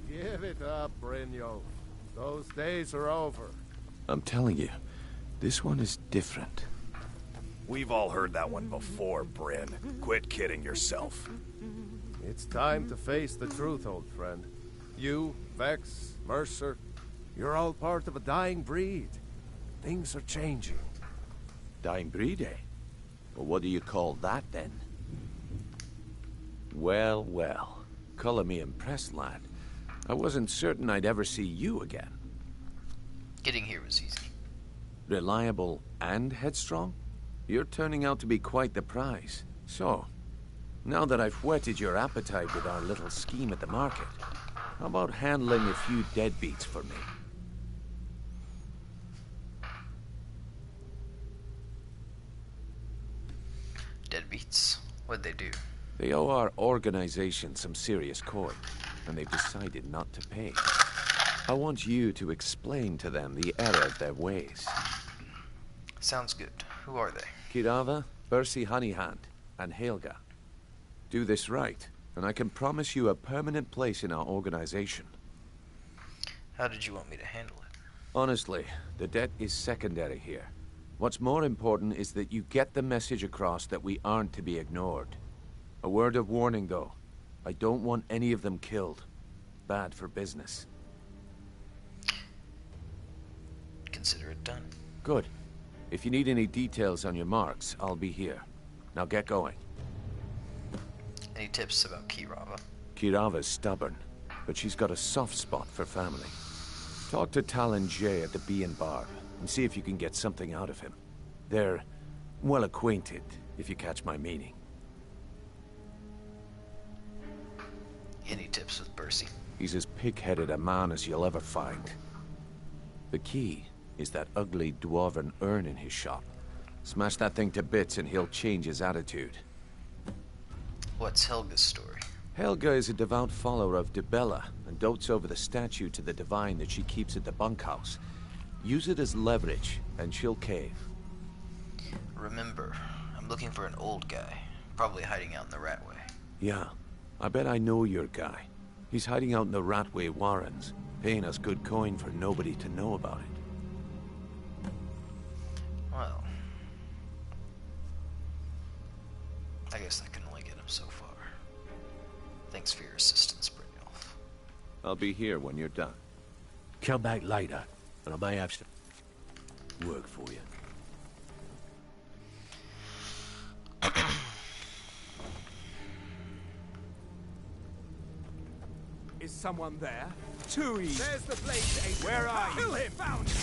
S4: Give it up, Brynjolf. Those days are over.
S20: I'm telling you, this one is different.
S15: We've all heard that one before, Bryn. Quit kidding yourself.
S4: It's time to face the truth, old friend. You, Vex, Mercer, you're all part of a dying breed. Things are changing.
S20: Dying breed, eh? Well, what do you call that, then? Well, well. Color me impressed, lad. I wasn't certain I'd ever see you again.
S1: Getting here was easy.
S20: Reliable and headstrong? You're turning out to be quite the prize. So, now that I've whetted your appetite with our little scheme at the market, how about handling a few deadbeats for me?
S1: Deadbeats? What'd they do?
S20: They owe our organization some serious coin, and they've decided not to pay. I want you to explain to them the error of their ways.
S1: Sounds good. Who are they?
S20: Kirava, Bersi Honeyhand, and Helga. Do this right, and I can promise you a permanent place in our organization.
S1: How did you want me to handle it?
S20: Honestly, the debt is secondary here. What's more important is that you get the message across that we aren't to be ignored. A word of warning, though. I don't want any of them killed. Bad for business.
S1: Consider it done.
S20: Good. If you need any details on your marks, I'll be here. Now get going.
S1: Any tips about Kirava?
S20: Kirava's stubborn, but she's got a soft spot for family. Talk to Talon J at the Bee and Barb, and see if you can get something out of him. They're well acquainted, if you catch my meaning.
S1: Any tips with Bersi?
S20: He's as pig-headed a man as you'll ever find. The key is that ugly dwarven urn in his shop. Smash that thing to bits and he'll change his attitude.
S1: What's Helga's story?
S20: Helga is a devout follower of Dibella and dotes over the statue to the divine that she keeps at the bunkhouse. Use it as leverage, and she'll cave.
S1: Remember, I'm looking for an old guy, probably hiding out in the Ratway.
S20: Yeah, I bet I know your guy. He's hiding out in the Ratway Warrens, paying us good coin for nobody to know about it.
S1: Well, I guess I can only get him so far. Thanks for your assistance, Brynjolf.
S20: I'll be here when you're done.
S2: Come back later, and I may have some work for you.
S5: Is someone there? Too easy. There's the place, Agent. Where are you? Kill him! Found him!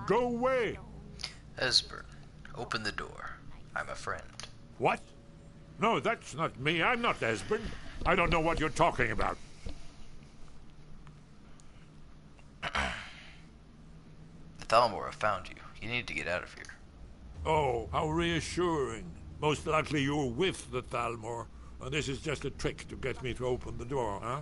S13: Go away!
S1: Esbern, open the door. I'm a friend.
S13: What? No, that's not me. I'm not Esbern. I don't know what you're talking about.
S1: The Thalmor have found you. You need to get out of here.
S13: Oh, how reassuring. Most likely you're with the Thalmor, and this is just a trick to get me to open the door, huh?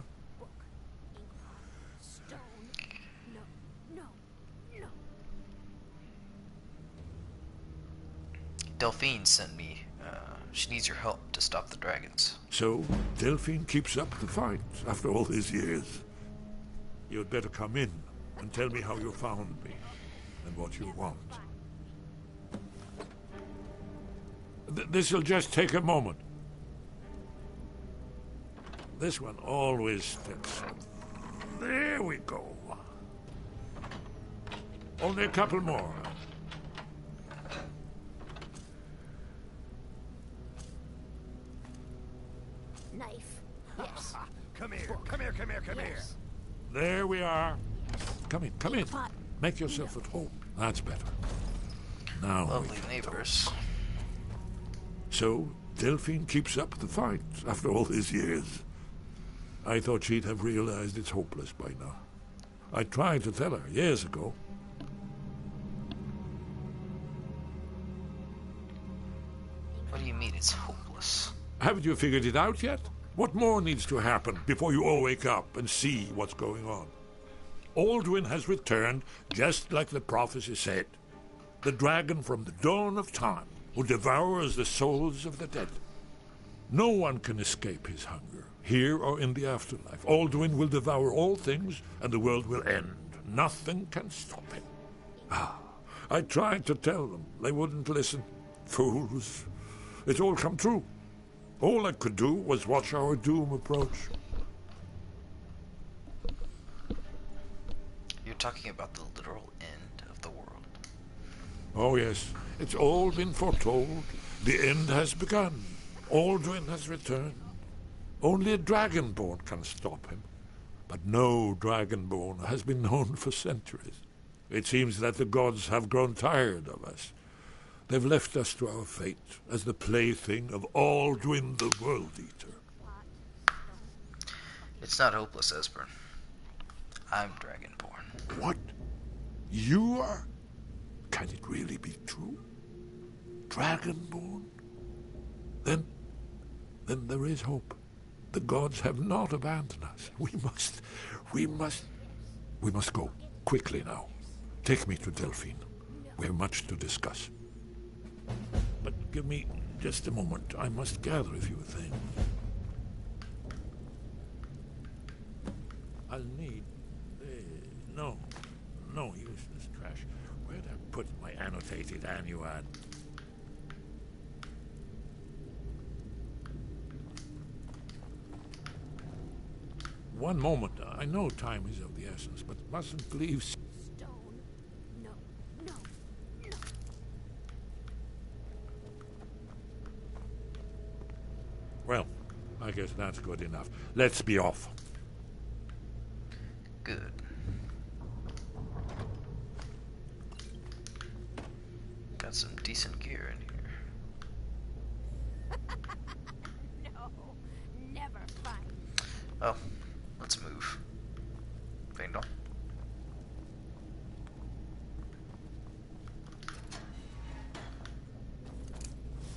S1: Delphine sent me. She needs your help to stop the dragons.
S13: So, Delphine keeps up the fight after all these years. You'd better come in and tell me how you found me and what you want. This'll just take a moment. This one always sticks. There we go. Only a couple more.
S7: Knife. Yes.
S15: Come here, come here, come here, come here.
S13: There we are. Come in, come in. Make yourself at home. That's better. Now
S1: Lovely neighbors.
S13: So, Delphine keeps up the fight after all these years. I thought she'd have realized it's hopeless by now. I tried to tell her years ago.
S1: What do you mean it's hopeless?
S13: Haven't you figured it out yet? What more needs to happen before you all wake up and see what's going on? Alduin has returned just like the prophecy said. The dragon from the dawn of time who devours the souls of the dead. No one can escape his hunger, here or in the afterlife. Alduin will devour all things and the world will end. Nothing can stop him. I tried to tell them. They wouldn't listen. Fools. It's all come true. All I could do was watch our doom approach.
S1: You're talking about the literal end of the world.
S13: Oh yes, it's all been foretold. The end has begun. Alduin has returned. Only a dragonborn can stop him. But no dragonborn has been known for centuries. It seems that the gods have grown tired of us. They've left us to our fate as the plaything of Alduin the World Eater.
S1: It's not hopeless, Esbern. I'm dragonborn.
S13: What? You are? Can it really be true? Dragonborn? Then there is hope. The gods have not abandoned us. We must go. Quickly now. Take me to Delphine. We have much to discuss. But give me just a moment. I must gather a few things. I'll need... no, useless trash. Where'd I put my annotated annuad? One moment. I know time is of the essence, but mustn't leave... Well, I guess that's good enough. Let's be off.
S1: Good. Got some decent gear in here.
S11: No, never fight.
S1: Oh, let's move. Vandal.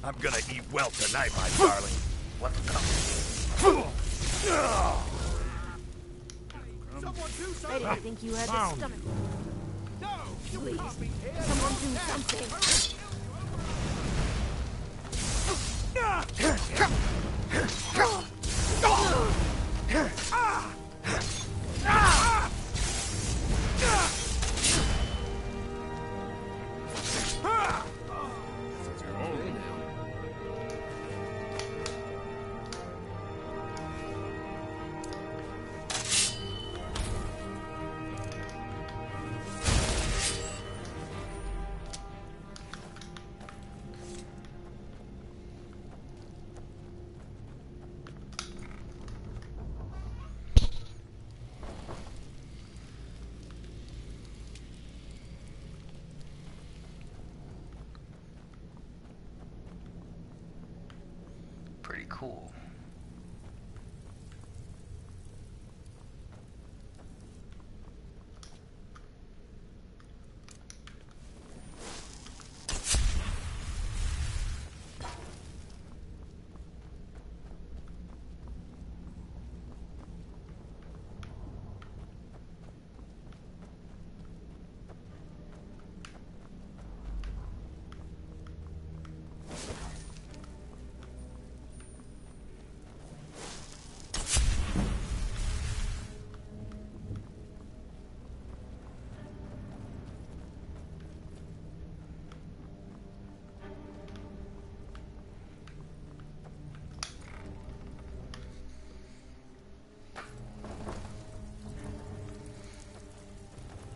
S15: I'm gonna eat well tonight, my darling.
S1: What the?
S18: I didn't think you had the stomach. Please, someone do something.
S1: Pretty cool.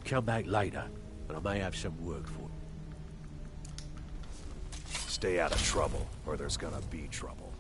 S2: Come back later, and I may have some work for you.
S15: Stay out of trouble, or there's gonna be trouble.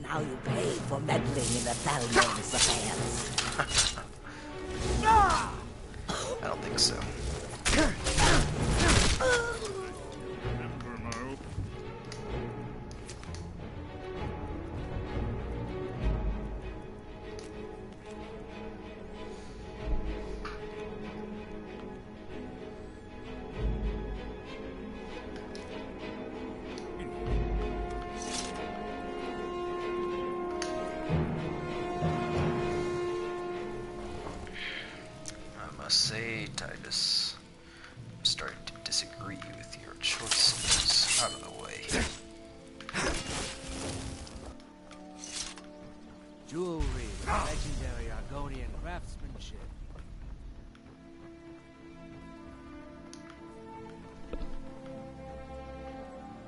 S7: Now you pay for meddling in the Thalmor's affairs.
S1: I don't think so. Say, Titus, I'm starting to disagree with your choices. Out of the way.
S6: Jewelry with legendary Argonian craftsmanship.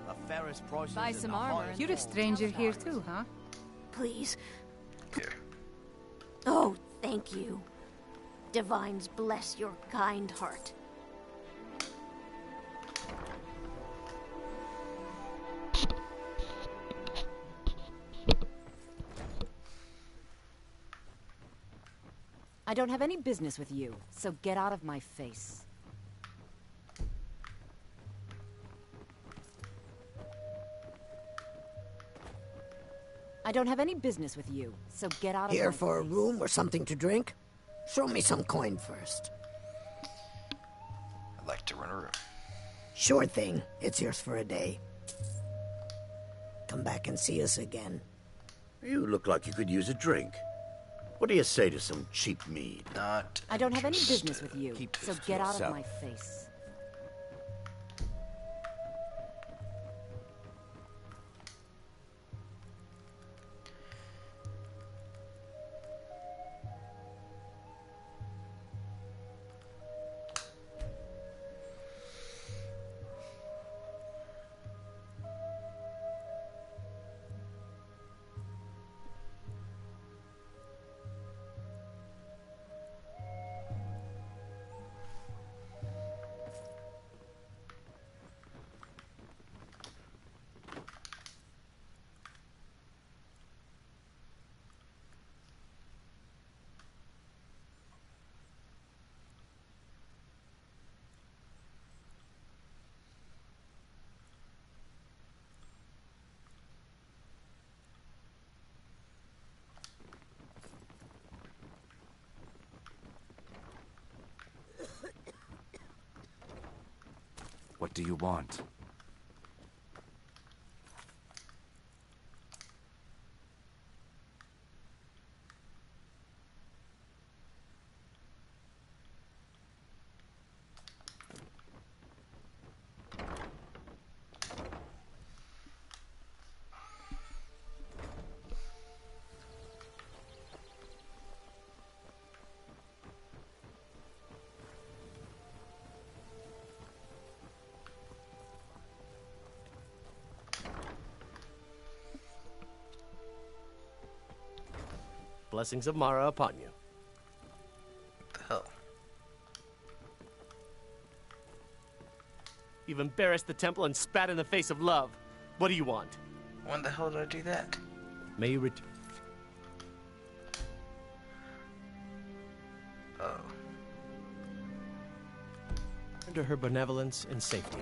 S24: A Ferris prices
S11: Buy
S24: in
S11: some
S24: the
S11: armor.
S24: highest
S11: You're a stranger here too, huh?
S7: Please.
S1: Here.
S7: Oh, thank you. Divines bless your kind heart.
S19: I don't have any business with you, so get out of my face. I don't have any business with you, so get out of my face.
S7: Here for a room or something to drink? Show me some coin first.
S1: I'd like to run a room.
S7: Sure thing. It's yours for a day. Come back and see us again.
S8: You look like you could use a drink. What do you say to some cheap mead?
S1: Not.
S19: I don't have any business with you, so get out of
S8: yourself.
S19: my face.
S14: What do you want?
S2: Blessings of Mara upon you.
S1: What the hell?
S2: You've embarrassed the temple and spat in the face of love. What do you want?
S1: When the hell did I do that?
S2: May you return.
S1: Oh.
S2: Under her benevolence and safety.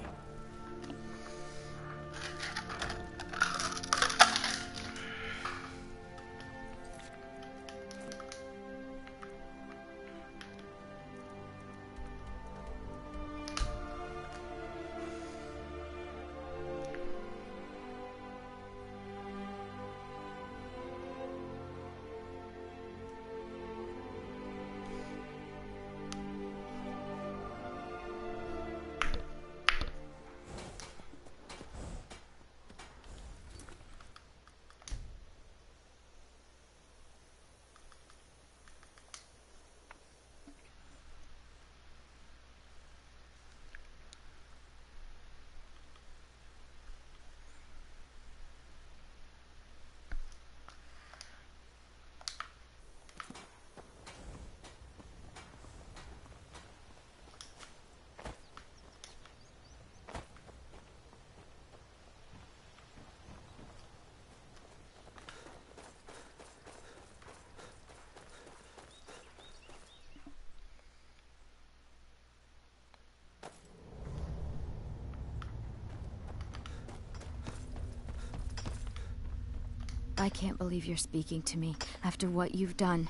S18: I can't believe you're speaking to me after what you've done.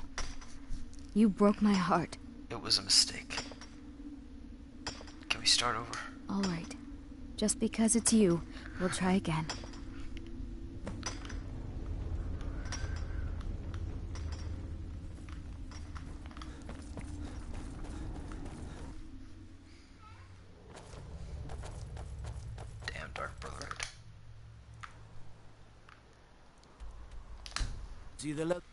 S18: You broke my heart.
S1: It was a mistake. Can we start over?
S18: All right. Just because it's you, we'll try again.
S1: Damn Dark Brotherhood.
S24: See the look.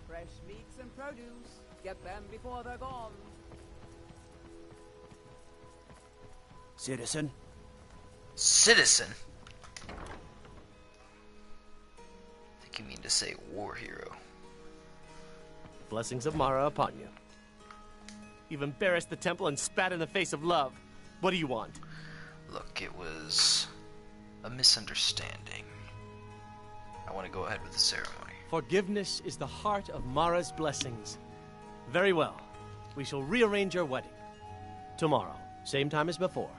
S6: Fresh meats and produce. Get them before they're gone.
S24: Citizen.
S1: Citizen? I think you mean to say war hero.
S2: Blessings of Mara upon you. You've embarrassed the temple and spat in the face of love. What do you want?
S1: Look, it was a misunderstanding. I want to go ahead with the ceremony.
S2: Forgiveness is the heart of Mara's blessings. Very well. We shall rearrange your wedding. Tomorrow, same time as before.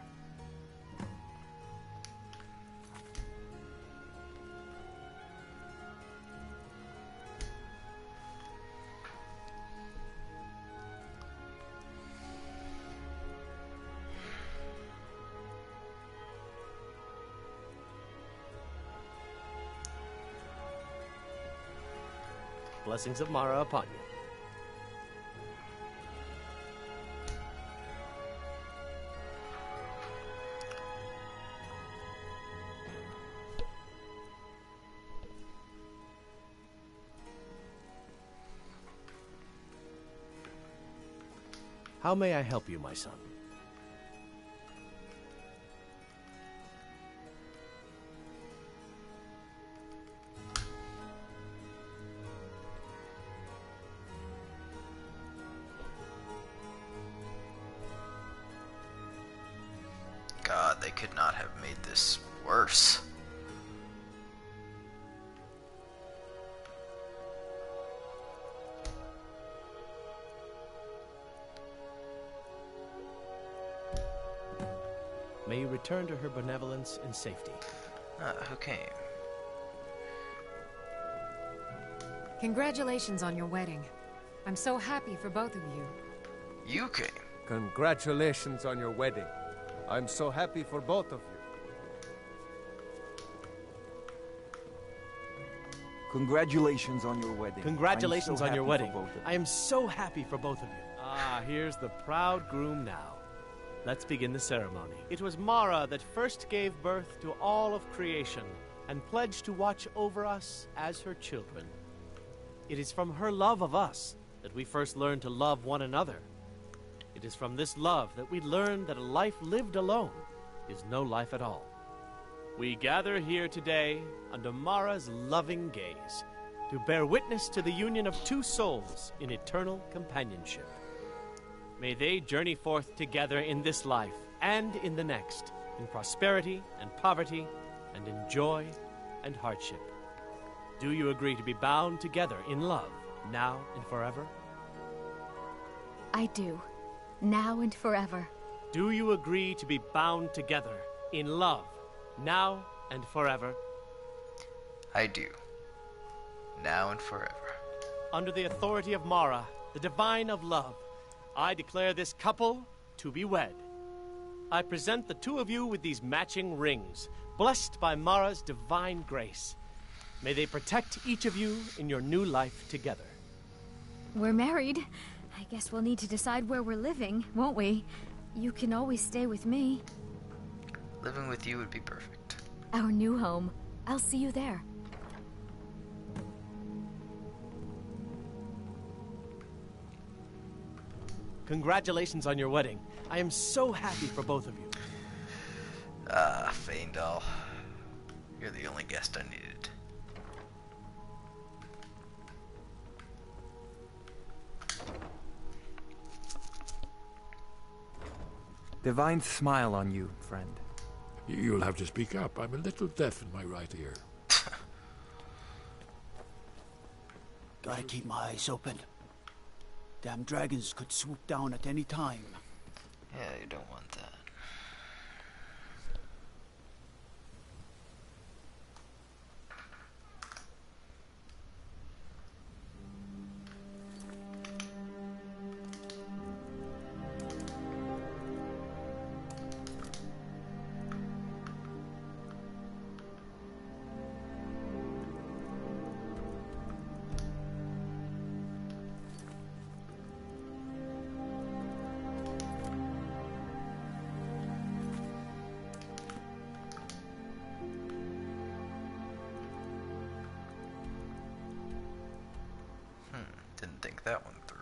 S2: Blessings of Mara upon you. How may I help you, my son?
S1: God, they could not have made this worse.
S2: May you return to her benevolence in safety.
S1: Who came?
S9: Congratulations on your wedding. I'm so happy for both of you.
S1: You came?
S22: Congratulations on your wedding. I'm so happy for both of you.
S12: Congratulations on your wedding.
S2: Congratulations on your wedding. I am so happy for both of you. Ah, here's the proud groom now. Let's begin the ceremony. It was Mara that first gave birth to all of creation and pledged to watch over us as her children. It is from her love of us that we first learned to love one another. It is from this love that we learn that a life lived alone is no life at all. We gather here today under Mara's loving gaze to bear witness to the union of two souls in eternal companionship. May they journey forth together in this life and in the next, in prosperity and poverty, and in joy and hardship. Do you agree to be bound together in love, now and forever?
S18: I do. Now and forever.
S2: Do you agree to be bound together in love, now and forever?
S1: I do. Now and forever.
S2: Under the authority of Mara, the divine of love, I declare this couple to be wed. I present the two of you with these matching rings, blessed by Mara's divine grace. May they protect each of you in your new life together.
S18: We're married. I guess we'll need to decide where we're living, won't we? You can always stay with me.
S1: Living with you would be perfect.
S18: Our new home. I'll see you there.
S2: Congratulations on your wedding. I am so happy for both of you.
S1: Faendal. You're the only guest I needed.
S12: Divine smile on you, friend.
S13: You'll have to speak up. I'm a little deaf in my right ear.
S24: Gotta keep my eyes open. Damn dragons could swoop down at any time.
S1: Yeah, you don't want that. Didn't think that one through.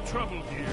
S13: Trouble here.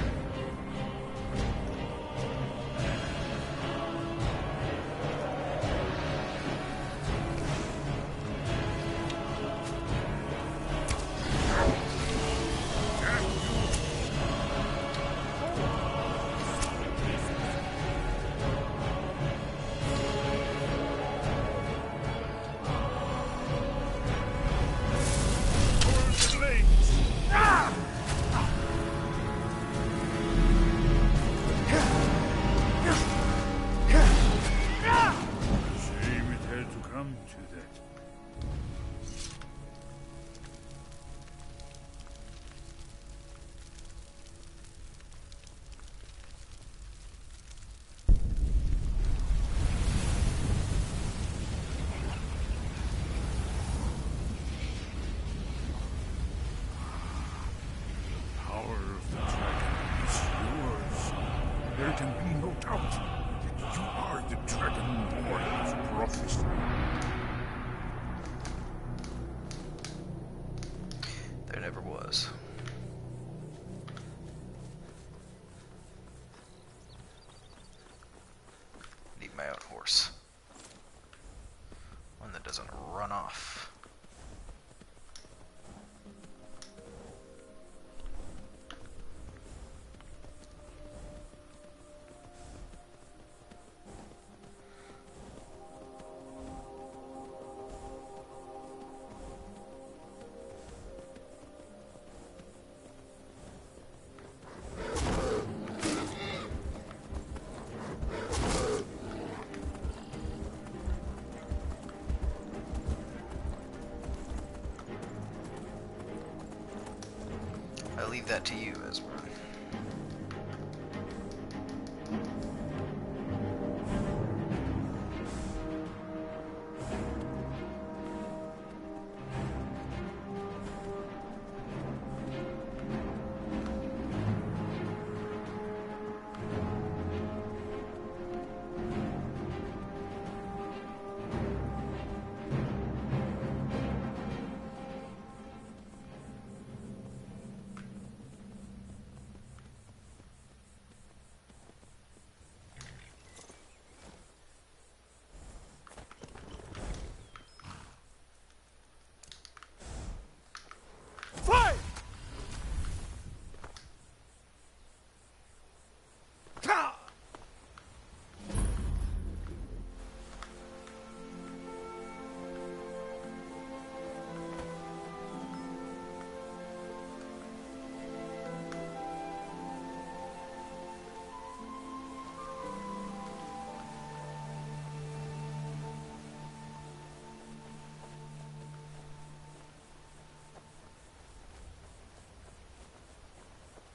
S13: There can be no doubt that you are the Dragonborn of prophecy.
S1: There never was. Need my own horse. One that doesn't run off. that to you as well.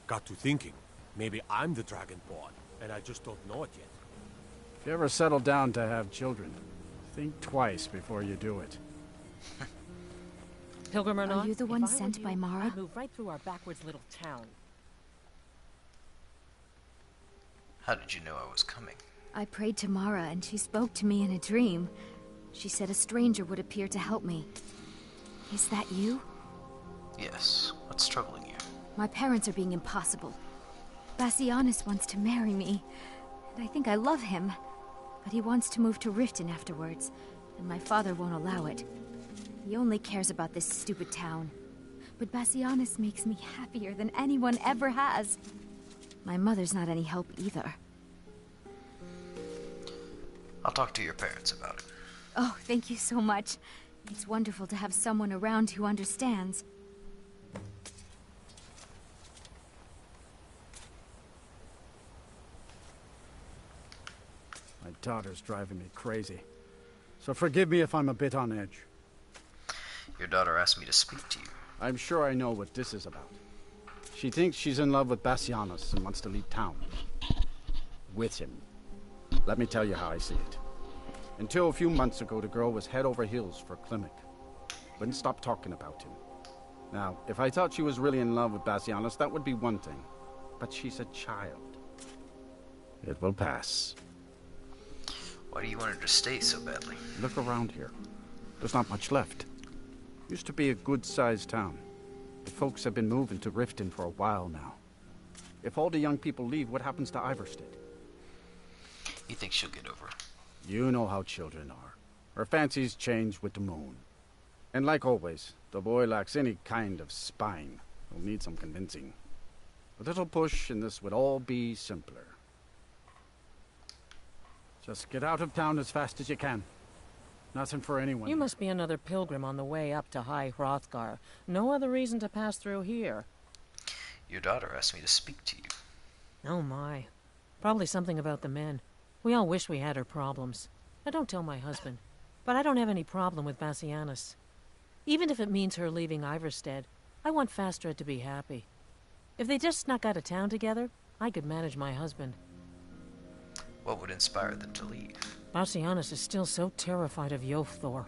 S3: Got to thinking. Maybe I'm the Dragonborn, and I just don't know it yet.
S16: If you ever settle down to have children, think twice before you do it.
S21: Pilgrim or not,
S18: Are you the one sent by Mara?
S21: I'd move right through our backwards little town.
S1: How did you know I was coming?
S18: I prayed to Mara, and she spoke to me in a dream. She said a stranger would appear to help me. Is that you?
S1: Yes. What's troubling you?
S18: My parents are being impossible. Bassianus wants to marry me, and I think I love him. But he wants to move to Riften afterwards, and my father won't allow it. He only cares about this stupid town. But Bassianus makes me happier than anyone ever has. My mother's not any help either.
S1: I'll talk to your parents about it.
S18: Oh, thank you so much. It's wonderful to have someone around who understands.
S16: My daughter's driving me crazy. So forgive me if I'm a bit on edge.
S1: Your daughter asked me to speak to you.
S16: I'm sure I know what this is about. She thinks she's in love with Bassianus and wants to leave town. With him. Let me tell you how I see it. Until a few months ago, the girl was head over heels for Klimek. Wouldn't stop talking about him. Now, if I thought she was really in love with Bassianus, that would be one thing. But she's a child. It will pass.
S1: Why do you want her to stay so badly?
S16: Look around here. There's not much left. Used to be a good-sized town. The folks have been moving to Riften for a while now. If all the young people leave, what happens to Iverstead?
S1: You think she'll get over it?
S16: You know how children are. Her fancies change with the moon. And like always, the boy lacks any kind of spine. He'll need some convincing. A little push and this would all be simpler. Just get out of town as fast as you can. Nothing for anyone.
S21: You must be another pilgrim on the way up to High Hrothgar. No other reason to pass through here.
S1: Your daughter asked me to speak to you.
S21: Oh my. Probably something about the men. We all wish we had her problems. I don't tell my husband, but I don't have any problem with Bassianus. Even if it means her leaving Iverstead, I want Fastred to be happy. If they just snuck out of town together, I could manage my husband.
S1: What would inspire them to leave?
S21: Bassianus is still so terrified of Yofthor.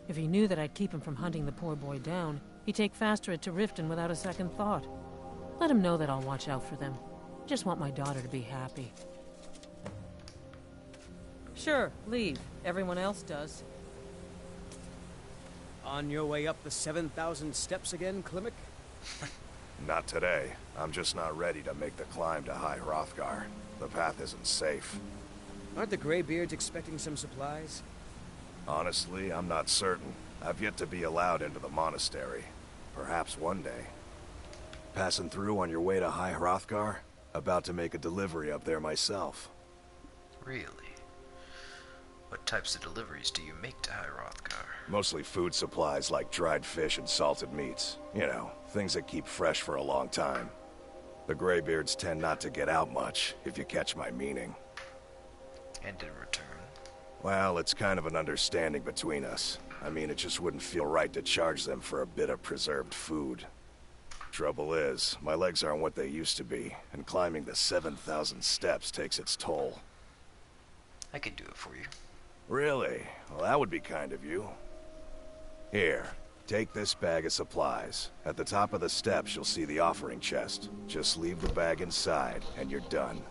S21: If he knew that I'd keep him from hunting the poor boy down, he'd take Fastred to Riften without a second thought. Let him know that I'll watch out for them. Just want my daughter to be happy. Sure, leave. Everyone else does.
S17: On your way up the 7,000 steps again, Klimek?
S15: Not today. I'm just not ready to make the climb to High Hrothgar. The path isn't safe.
S17: Aren't the Greybeards expecting some supplies?
S15: Honestly, I'm not certain. I've yet to be allowed into the monastery. Perhaps one day. Passing through on your way to High Hrothgar? About to make a delivery up there myself.
S1: Really? What types of deliveries do you make to High Hrothgar?
S15: Mostly food supplies like dried fish and salted meats. You know, things that keep fresh for a long time. The Greybeards tend not to get out much, if you catch my meaning.
S1: And in return?
S15: Well, it's kind of an understanding between us. I mean, it just wouldn't feel right to charge them for a bit of preserved food. Trouble is, my legs aren't what they used to be, and climbing the 7,000 steps takes its toll.
S1: I could do it for you.
S15: Really? Well, that would be kind of you. Here, take this bag of supplies. At the top of the steps, you'll see the offering chest. Just leave the bag inside, and you're done.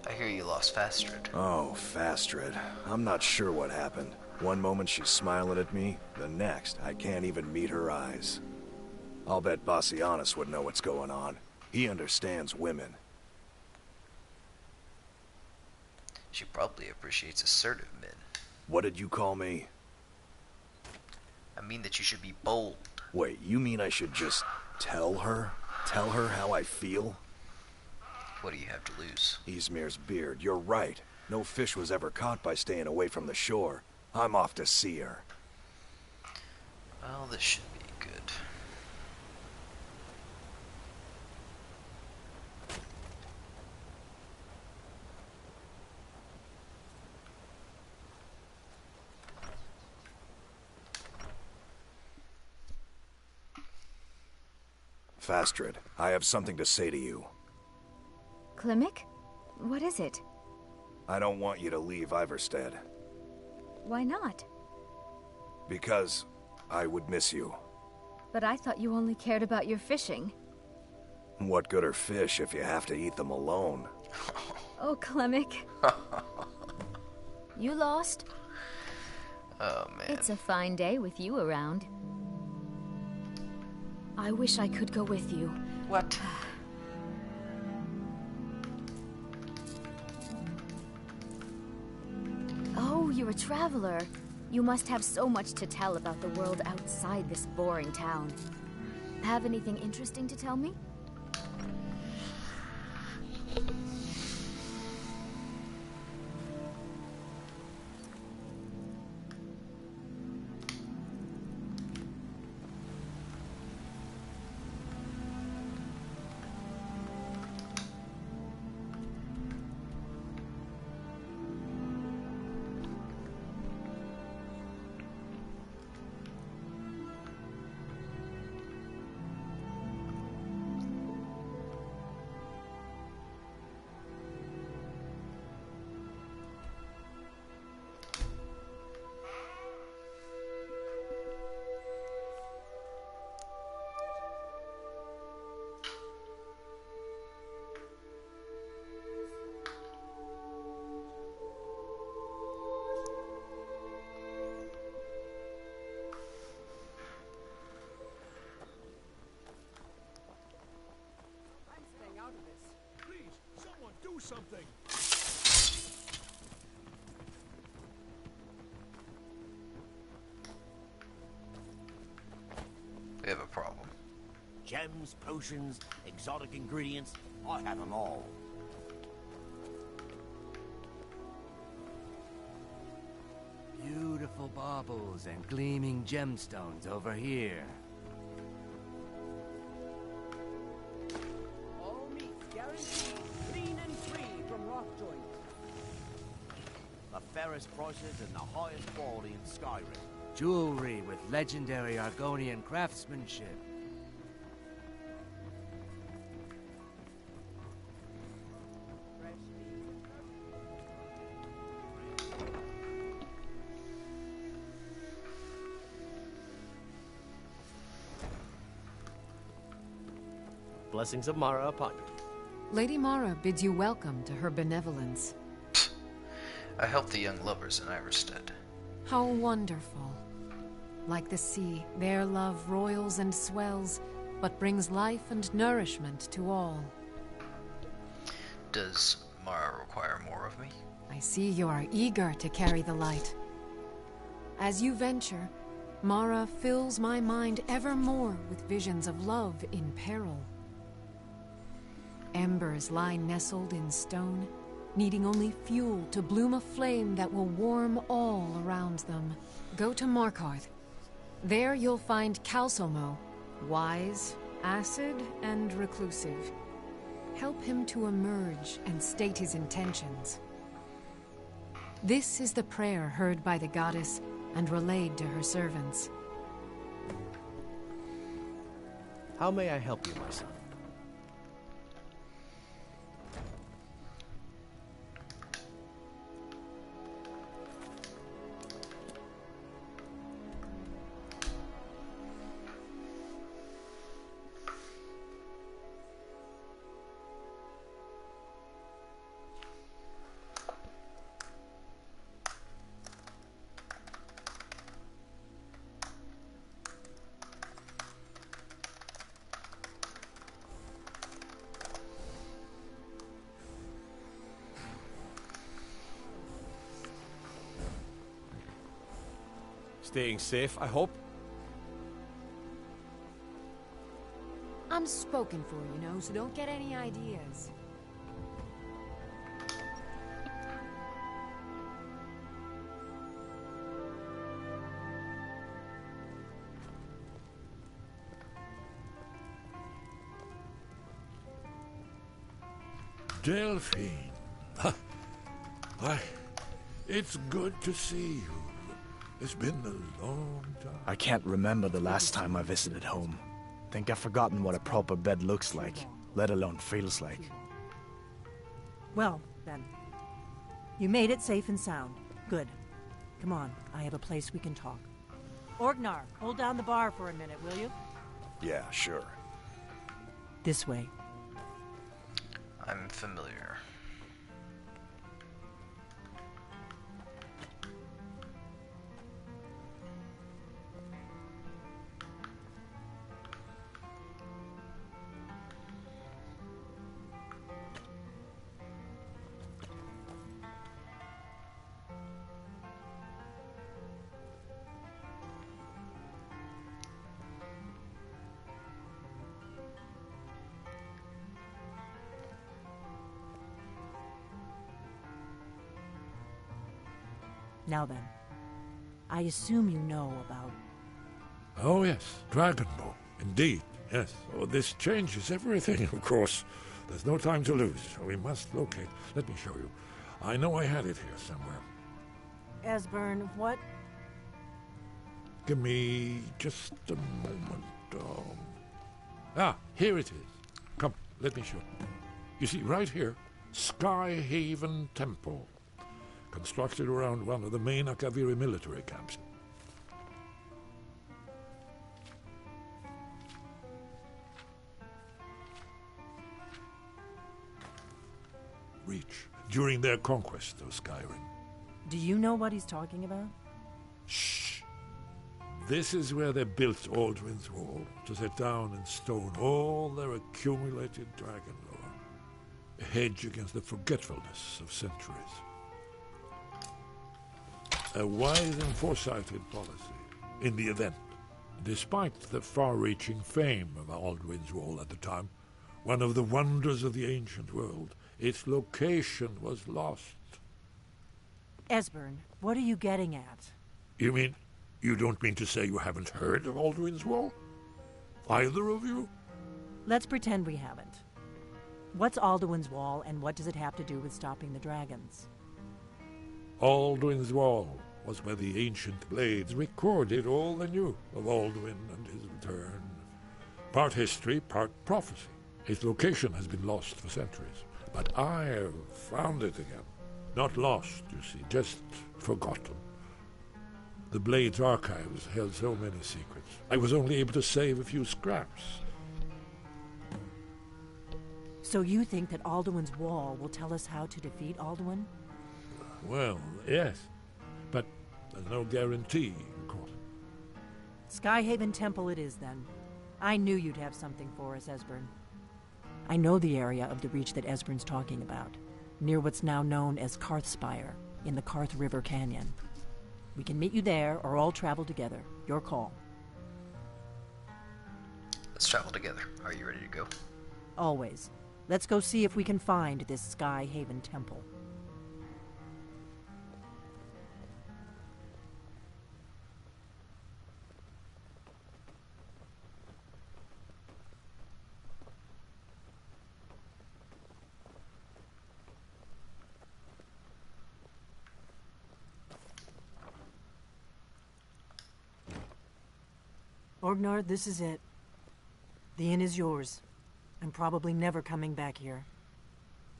S1: I hear you lost Fastred.
S15: Oh, Fastred. I'm not sure what happened. One moment she's smiling at me, the next, I can't even meet her eyes. I'll bet Bassianus would know what's going on. He understands women.
S1: She probably appreciates assertive men.
S15: What did you call me?
S1: I mean that you should be bold.
S15: Wait, you mean I should just tell her? Tell her how I feel?
S1: What do you have to lose?
S15: Izmir's beard, you're right. No fish was ever caught by staying away from the shore. I'm off to see her.
S1: Well, this should be good.
S15: Fastred, I have something to say to you.
S18: Klimek? What is it?
S15: I don't want you to leave Iverstead.
S18: Why not?
S15: Because I would miss you.
S18: But I thought you only cared about your fishing.
S15: What good are fish if you have to eat them alone?
S18: Oh, Klimek. You lost?
S1: Oh, man.
S18: It's a fine day with you around. I wish I could go with you.
S1: What?
S18: Oh, you're a traveler. You must have so much to tell about the world outside this boring town. Have anything interesting to tell me?
S5: Something.
S1: We have a problem.
S4: Gems, potions, exotic ingredients, I have them all.
S10: Beautiful baubles and gleaming gemstones over here.
S6: All meats guaranteed, clean and free from rock joint.
S4: The fairest prices and the highest quality in Skyrim.
S10: Jewelry with legendary Argonian craftsmanship.
S2: Blessings of Mara upon you.
S9: Lady Mara bids you welcome to her benevolence.
S1: I helped the young lovers in Iverstead.
S9: How wonderful. Like the sea, their love roils and swells, but brings life and nourishment to all.
S1: Does Mara require more of me?
S9: I see you are eager to carry the light. As you venture, Mara fills my mind ever more with visions of love in peril. Embers lie nestled in stone, needing only fuel to bloom a flame that will warm all around them. Go to Markarth. There you'll find Calsomo, wise, acid, and reclusive. Help him to emerge and state his intentions. This is the prayer heard by the goddess and relayed to her servants.
S2: How may I help you, my son? Staying safe, I hope?
S9: I'm spoken for, you know, so don't get any ideas.
S13: Delphine. Why, it's good to see you. It's been a long time.
S7: I can't remember the last time I visited home. Think I've forgotten what a proper bed looks like, let alone feels like.
S11: Well, then. You made it safe and sound. Good. Come on, I have a place we can talk. Orgnar, hold down the bar for a minute, will you?
S15: Yeah, sure.
S11: This way.
S1: I'm familiar.
S11: Now then, I assume you know about...
S13: Oh yes, Dragon Ball. Indeed, yes. Oh, this changes everything, of course. There's no time to lose. We must locate. Let me show you. I know I had it here somewhere.
S11: Esbern, what?
S13: Give me just a moment. Here it is. Come, let me show you. You see, right here, Skyhaven Temple. Constructed around one of the main Akaviri military camps. Reach during their conquest of Skyrim.
S11: Do you know what he's talking about?
S13: Shh! This is where they built Aldrin's Wall, to set down in stone all their accumulated dragon lore. A hedge against the forgetfulness of centuries. A wise and foresighted policy in the event. Despite the far-reaching fame of Aldrin's Wall at the time, one of the wonders of the ancient world, its location was lost.
S11: Esbern, what are you getting at?
S13: You mean, you don't mean to say you haven't heard of Aldrin's Wall? Either of you?
S11: Let's pretend we haven't. What's Alduin's Wall, and what does it have to do with stopping the dragons?
S13: Alduin's Wall was where the ancient blades recorded all they knew of Alduin and his return. Part history, part prophecy. His location has been lost for centuries, but I have found it again. Not lost, you see, just forgotten. The Blades archives held so many secrets. I was only able to save a few scraps.
S11: So you think that Alduin's Wall will tell us how to defeat Alduin?
S13: Well, yes, but there's no guarantee, of course.
S11: Skyhaven Temple it is, then. I knew you'd have something for us, Esbern. I know the area of the Reach that Esbern's talking about, near what's now known as Karthspire, in the Karth River Canyon. We can meet you there, or all travel together. Your call.
S1: Let's travel together. Are you ready to go?
S11: Always. Let's go see if we can find this Skyhaven Temple. Orgnar, this is it. The inn is yours. I'm probably never coming back here.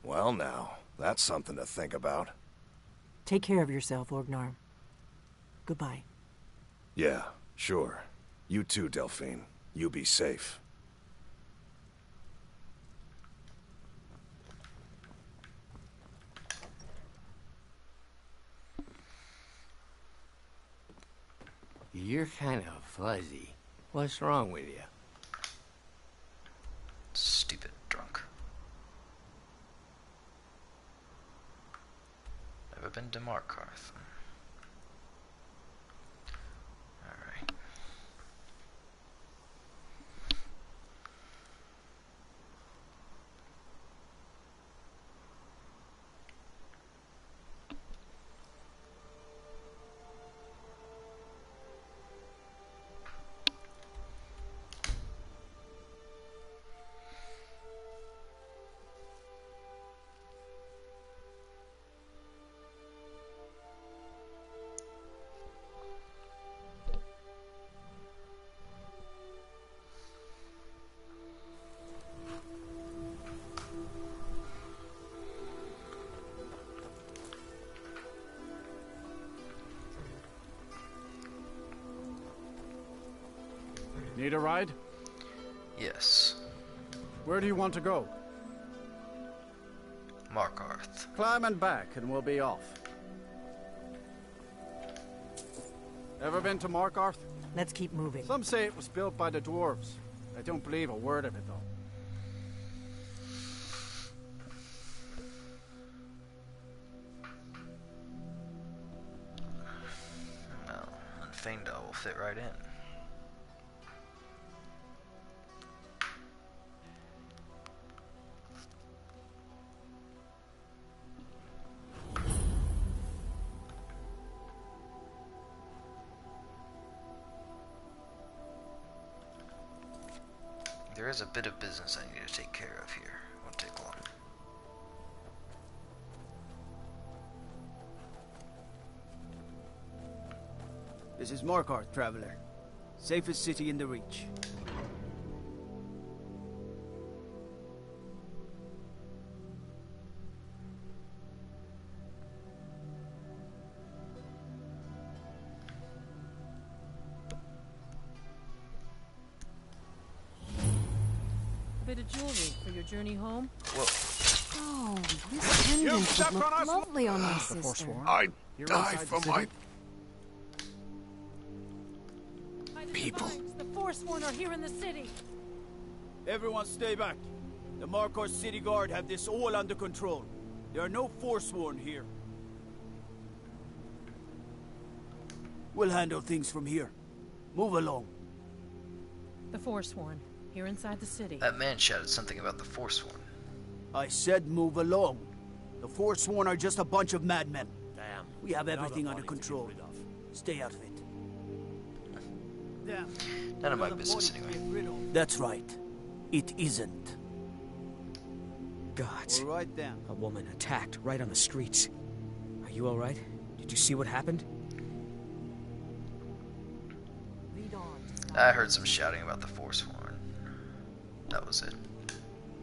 S15: Well now, that's something to think about.
S11: Take care of yourself, Orgnar. Goodbye.
S15: Yeah, sure. You too, Delphine. You be safe.
S10: You're kind of fuzzy. What's wrong with you?
S1: Stupid drunk. Never been to Markarth. Alright.
S16: Need a ride?
S1: Yes.
S16: Where do you want to go?
S1: Markarth.
S16: Climb and back and we'll be off. Ever been to Markarth?
S11: Let's keep moving.
S16: Some say it was built by the dwarves. I don't believe a word of it, though.
S1: Well, and Feindal will fit right in. There is a bit of business I need to take care of here. Won't take long.
S24: This is Markarth, traveler. Safest city in the Reach.
S21: Bit of jewelry for your journey home.
S1: Whoa.
S9: Oh, this pendant would look lovely on my sister.
S13: I die for my
S21: people. The Forsworn are here in the city.
S24: Everyone stay back. The Markarth City Guard have this all under control. There are no Forsworn here. We'll handle things from here. Move along.
S21: The Forsworn, here inside the city.
S1: That man shouted something about the Forsworn.
S24: I said move along. The Forsworn are just a bunch of madmen.
S3: Damn.
S24: We have everything under control. Stay out of it. Damn.
S1: None of my business anyway.
S24: That's right. It isn't.
S8: Gods.
S24: All right then.
S8: A woman attacked right on the streets. Are you all right? Did you see what happened?
S1: I heard some shouting about the Forsworn. That was it.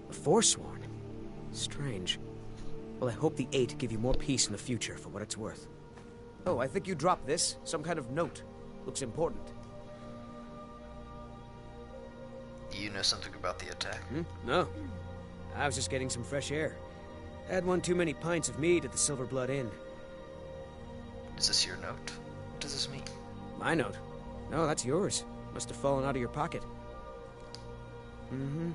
S8: The Forsworn? Strange. Well, I hope the Eight give you more peace in the future, for what it's worth. Oh, I think you dropped this. Some kind of note. Looks important.
S1: You know something about the attack?
S8: No. I was just getting some fresh air. Had one too many pints of mead at the Silver Blood Inn.
S1: Is this your note? What does this mean?
S8: My note? No, that's yours. Must have fallen out of your pocket. Mm-hmm.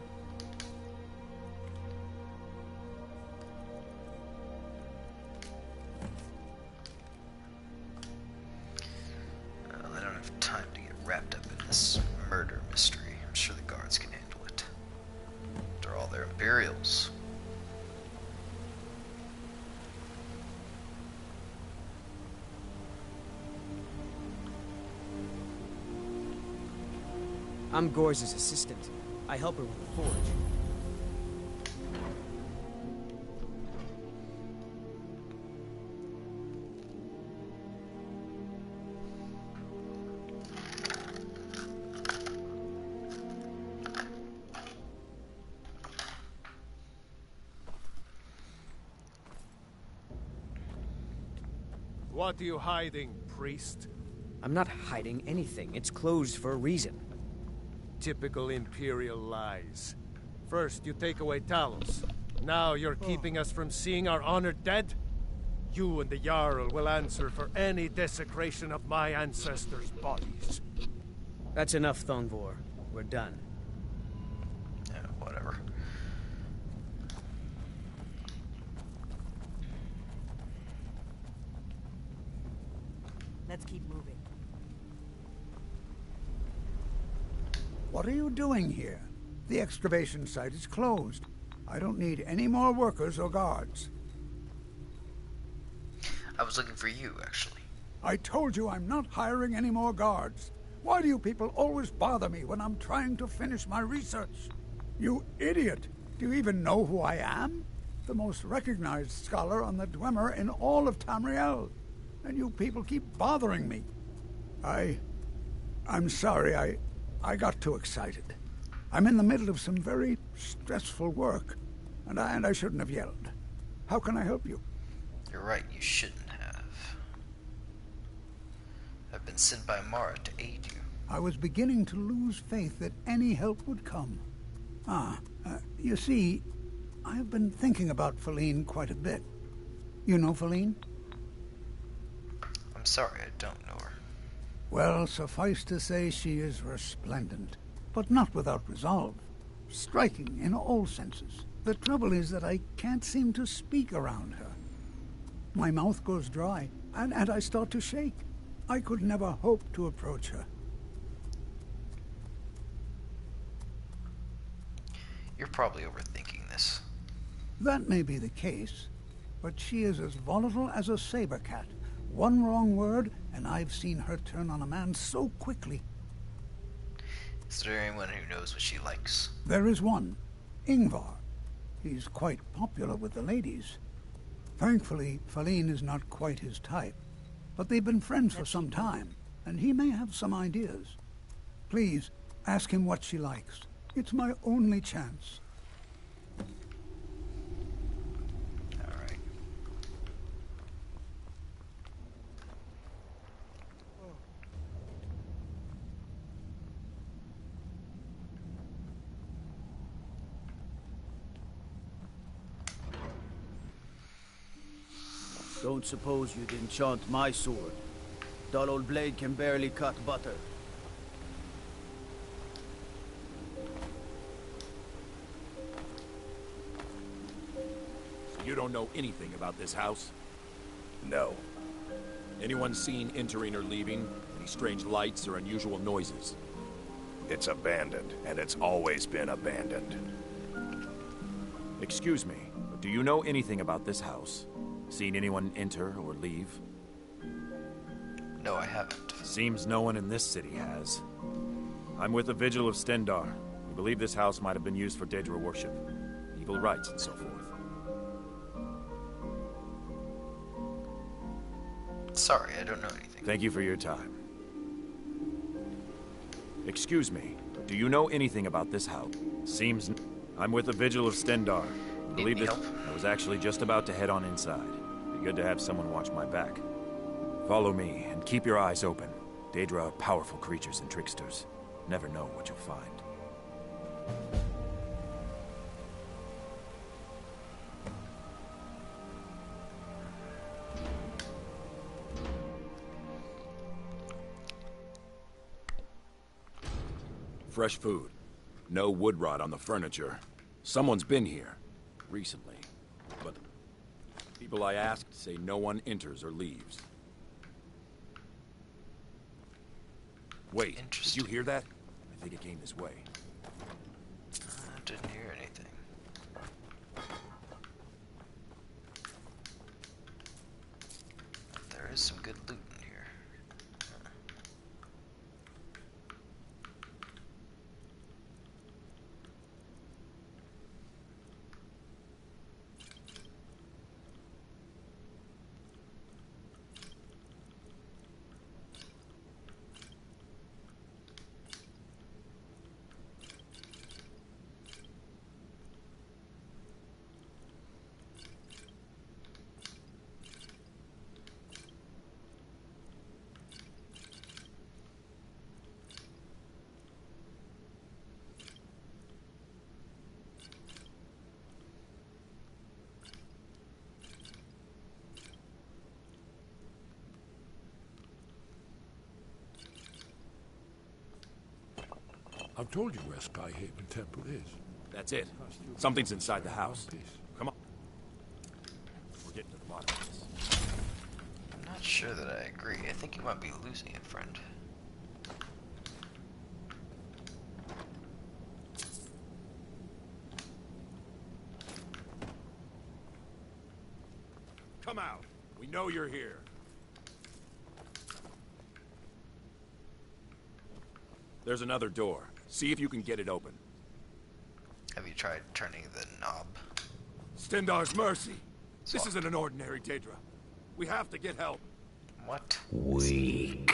S1: Well, I don't have time to get wrapped up in this murder mystery. I'm sure the guards can handle it. They're all their Imperials.
S8: I'm Gor's assistant. I help her with the forge.
S22: What are you hiding, priest?
S8: I'm not hiding anything. It's closed for a reason.
S22: Typical Imperial lies. First, you take away Talos. Now you're keeping us from seeing our honored dead? You and the Jarl will answer for any desecration of my ancestors' bodies.
S8: That's enough, Thongvor. We're done.
S1: Yeah, whatever.
S11: Let's keep moving.
S24: What are you doing here? The excavation site is closed. I don't need any more workers or guards.
S1: I was looking for you, actually.
S24: I told you I'm not hiring any more guards. Why do you people always bother me when I'm trying to finish my research? You idiot! Do you even know who I am? The most recognized scholar on the Dwemer in all of Tamriel. And you people keep bothering me. I'm sorry, I got too excited. I'm in the middle of some very stressful work, and I shouldn't have yelled. How can I help you?
S1: You're right, you shouldn't have. I've been sent by Mara to aid you.
S24: I was beginning to lose faith that any help would come. You see, I've been thinking about Feline quite a bit. You know Feline?
S1: I'm sorry, I don't know her.
S24: Well, suffice to say she is resplendent, but not without resolve. Striking in all senses. The trouble is that I can't seem to speak around her. My mouth goes dry, and I start to shake. I could never hope to approach her.
S1: You're probably overthinking this.
S24: That may be the case, but she is as volatile as a saber cat. One wrong word, and I've seen her turn on a man so quickly.
S1: Is there anyone who knows what she likes?
S24: There is one, Ingvar. He's quite popular with the ladies. Thankfully, Feline is not quite his type, but they've been friends for some time, and he may have some ideas. Please, ask him what she likes. It's my only chance.
S1: Alright.
S24: Don't suppose you'd enchant my sword. Dull old blade can barely cut butter.
S14: You don't know anything about this house?
S15: No.
S14: Anyone seen entering or leaving? Any strange lights or unusual noises?
S15: It's abandoned, and it's always been abandoned.
S14: Excuse me, but do you know anything about this house? Seen anyone enter or leave?
S1: No, I haven't.
S14: Seems no one in this city has. I'm with the Vigil of Stendar. We believe this house might have been used for Daedra worship, evil rites, and so forth.
S1: Sorry, I don't know anything.
S14: Thank you for your time. Excuse me, but do you know anything about this house? Seems... I'm with the Vigil of Stendar. Believe this... I was actually just about to head on inside. Be good to have someone watch my back. Follow me, and keep your eyes open. Daedra are powerful creatures and tricksters. Never know what you'll find. Fresh food. No wood rot on the furniture. Someone's been here. Recently. But people I asked say no one enters or leaves. Wait, did you hear that? I think it came this way.
S1: I didn't hear anything. There is some good loot in here.
S13: I've told you where Skyhaven Temple is.
S14: That's it. Something's inside the house. Come on. We're getting to the bottom of this.
S1: I'm not sure that I agree. I think you might be losing it, friend.
S14: Come out. We know you're here. There's another door. See if you can get it open.
S1: Have you tried turning the knob?
S22: Stendar's mercy. This isn't an ordinary Daedra. We have to get help.
S1: What?
S12: Weak.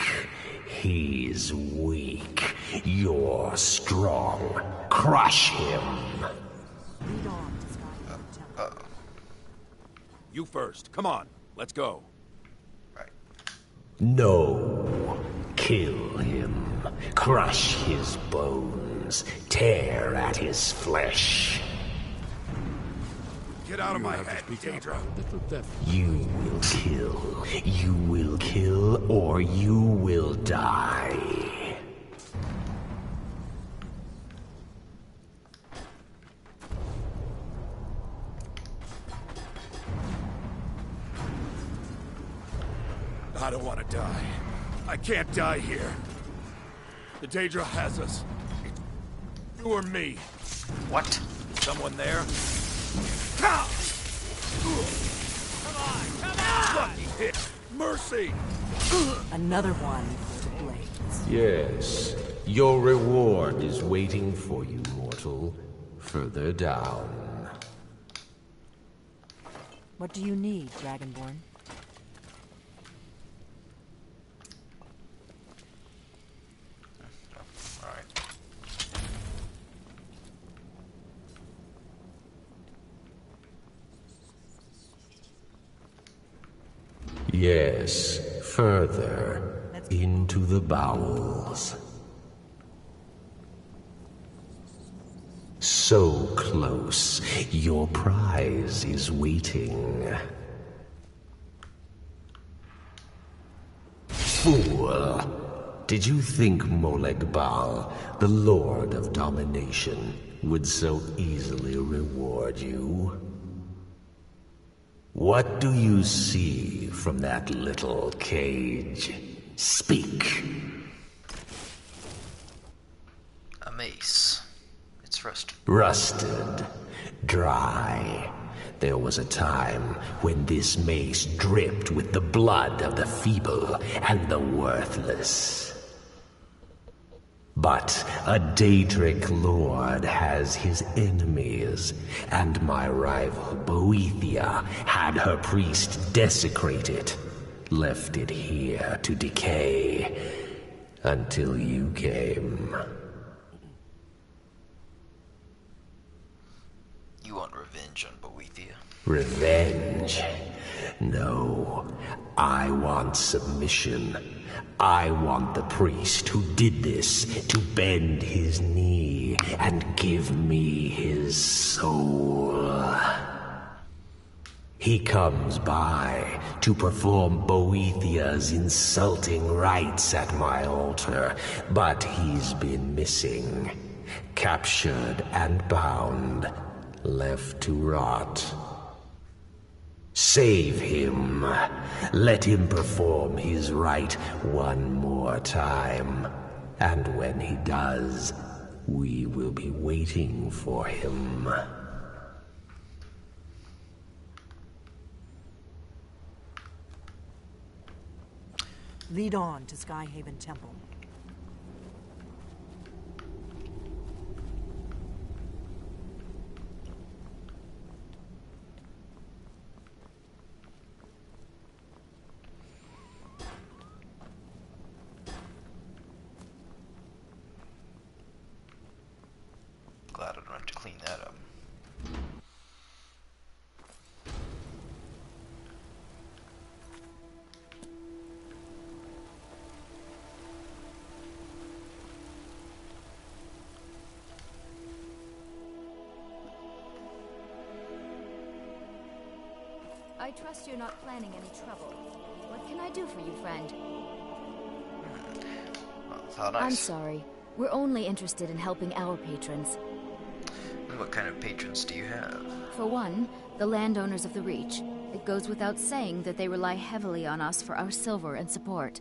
S12: He's weak. You're strong. Crush him.
S11: Lead on to Skyrim Temple.
S14: You first. Come on. Let's go.
S12: No. Kill him. Crush his bones. Tear at his flesh.
S22: Get out of my head, Daedra.
S12: You will kill. You will kill, or you will die.
S22: I don't want to die. I can't die here. The Daedra has us. You or me.
S1: What?
S22: Someone there?
S4: Come on!
S22: Lucky hit! Mercy!
S11: Another one for the blades.
S12: Yes, your reward is waiting for you, mortal. Further down.
S11: What do you need, Dragonborn?
S12: Yes, further into the bowels. So close, your prize is waiting. Fool! Did you think Moleg Bal, the Lord of Domination, would so easily reward you? What do you see from that little cage? Speak.
S1: A mace. It's rusted.
S12: Rusted. Dry. There was a time when this mace dripped with the blood of the feeble and the worthless. But a Daedric lord has his enemies, and my rival Boethia had her priest desecrate it, left it here to decay, until you came.
S1: You want revenge on Boethia?
S12: Revenge? No, I want submission. I want the priest who did this to bend his knee and give me his soul. He comes by to perform Boethia's insulting rites at my altar, but he's been missing, captured and bound, left to rot. Save him. Let him perform his rite one more time. And when he does, we will be waiting for him.
S11: Lead on to Skyhaven Temple.
S1: Glad I don't have to clean that up.
S18: I trust you're not planning any trouble. What can I do for you, friend?
S1: Well, how nice.
S18: I'm sorry. We're only interested in helping our patrons.
S1: And what kind of patrons do you have?
S18: For one, the landowners of the Reach. It goes without saying that they rely heavily on us for our silver and support.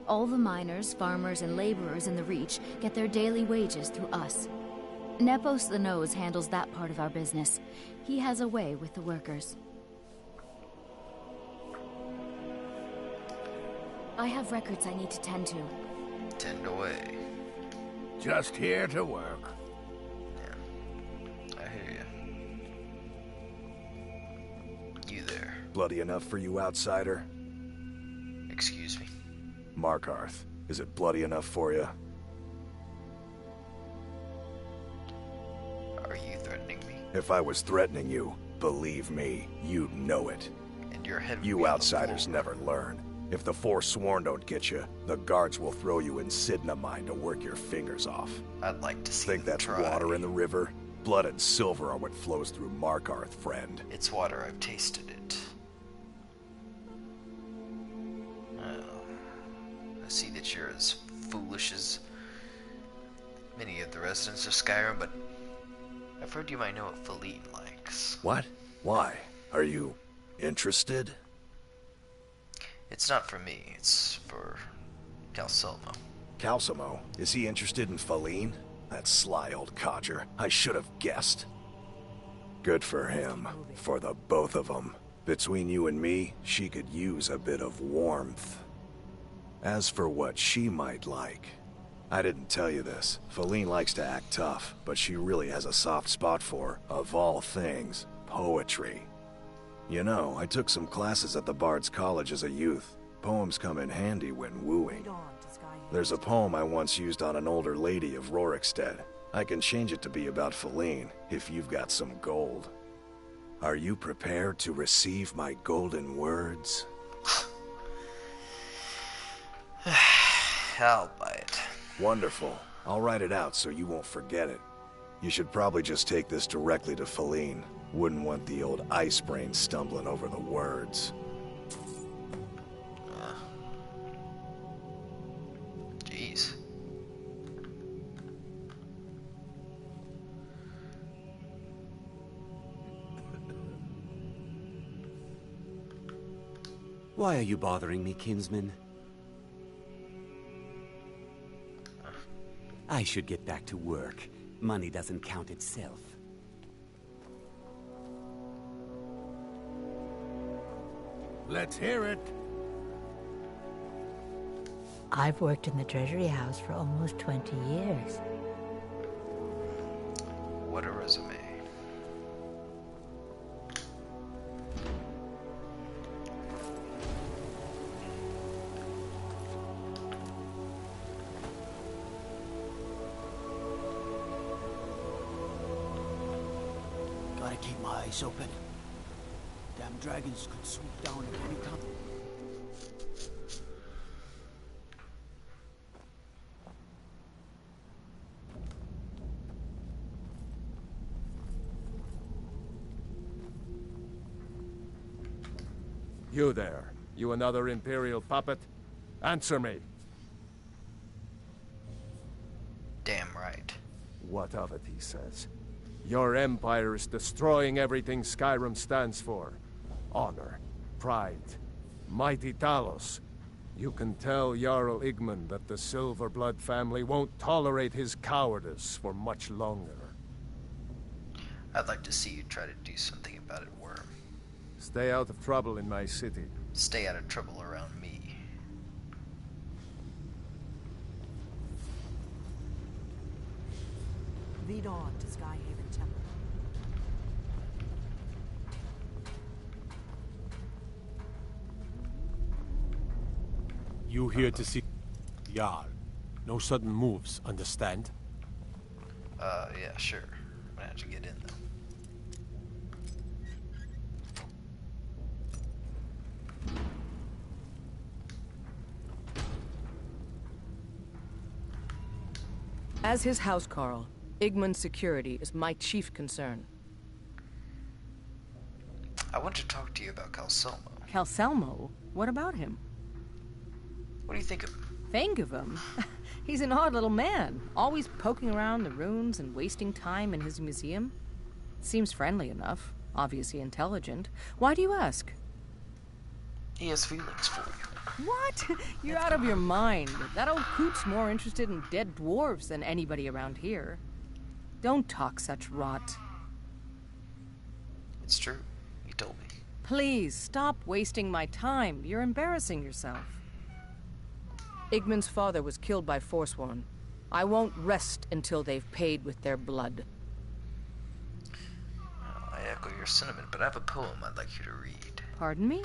S18: All the miners, farmers, and laborers in the Reach get their daily wages through us. Nepos the Nose handles that part of our business. He has a way with the workers. I have records I need to tend to.
S1: Tend away.
S24: Just here to work.
S1: Yeah. I hear you. You there.
S15: Bloody enough for you, outsider?
S1: Excuse me?
S15: Markarth, is it bloody enough for you?
S1: Are you threatening me?
S15: If I was threatening you, believe me, you'd know it.
S1: And your head would
S15: You
S1: be
S15: outsiders never learn. If the Forsworn don't get you, the guards will throw you in Sidna mine to work your fingers off.
S1: I'd like to see
S15: Think
S1: them
S15: that's
S1: try.
S15: water in the river? Blood and silver are what flows through Markarth, friend.
S1: It's water. I've tasted it. Oh. I see that you're as foolish as many of the residents of Skyrim, but I've heard you might know what Feline likes.
S15: What? Why? Are you interested?
S1: It's not for me, it's for Calcelmo.
S15: Calcelmo? Is he interested in Feline? That sly old codger. I should have guessed. Good for him. For the both of them. Between you and me, she could use a bit of warmth. As for what she might like, I didn't tell you this. Feline likes to act tough, but she really has a soft spot for, of all things, poetry. You know, I took some classes at the Bard's College as a youth. Poems come in handy when wooing. There's a poem I once used on an older lady of Rorikstead. I can change it to be about Feline, if you've got some gold. Are you prepared to receive my golden words?
S1: I'll buy it.
S15: Wonderful. I'll write it out so you won't forget it. You should probably just take this directly to Feline. Wouldn't want the old ice brain stumbling over the words.
S1: Jeez.
S17: Why are you bothering me, kinsman? I should get back to work. Money doesn't count itself.
S24: Let's hear it.
S19: I've worked in the Treasury House for almost 20 years.
S1: What a resume.
S20: Gotta keep my eyes open. Damn dragons could swoop down at any time.
S22: You there. You another Imperial puppet? Answer me.
S1: Damn right.
S22: What of it, he says. Your empire is destroying everything Skyrim stands for. Honor, pride, mighty Talos. You can tell Jarl Igmund that the Silverblood family won't tolerate his cowardice for much longer.
S1: I'd like to see you try to do something about it, Worm.
S22: Stay out of trouble in my city.
S1: Stay out of trouble around me.
S11: Lead on to Skyhaven Temple.
S3: You here to see Jarl. No sudden moves, understand?
S1: Yeah, sure. I'm gonna have to get in, though.
S23: As his housecarl, Igmund's security is my chief concern.
S1: I want to talk to you about Calcelmo.
S11: Calcelmo? What about him?
S1: What do you think of him?
S11: Think of him?
S23: He's an odd little man, always poking around the ruins and wasting time in his museum. Seems friendly enough, obviously intelligent. Why do you ask?
S1: He has feelings for you.
S23: What? You're out of your mind. That old coot's more interested in dead dwarves than anybody around here. Don't talk such rot.
S1: It's true. He told me.
S23: Please, stop wasting my time. You're embarrassing yourself. Igmund's father was killed by Forsworn. I won't rest until they've paid with their blood.
S1: Well, I echo your sentiment, but I have a poem I'd like you to read.
S23: Pardon me?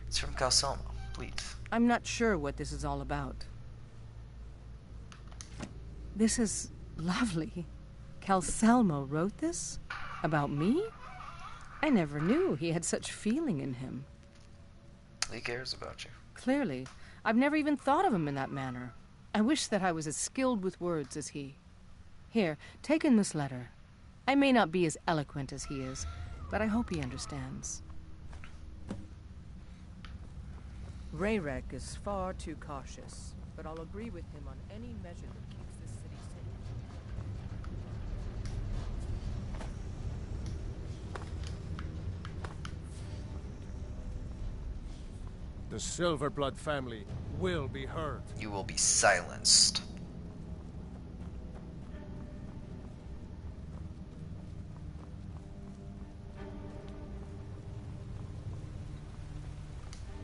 S1: It's from Calselmo, please.
S23: I'm not sure what this is all about. This is lovely. Calselmo wrote this? About me? I never knew he had such feeling in him.
S1: He cares about you.
S23: Clearly. I've never even thought of him in that manner. I wish that I was as skilled with words as he. Here, take in this letter. I may not be as eloquent as he is, but I hope he understands. Rayrek is far too cautious, but I'll agree with him on any measure that keeps this city safe.
S3: The Silverblood family will be heard.
S1: You will be silenced.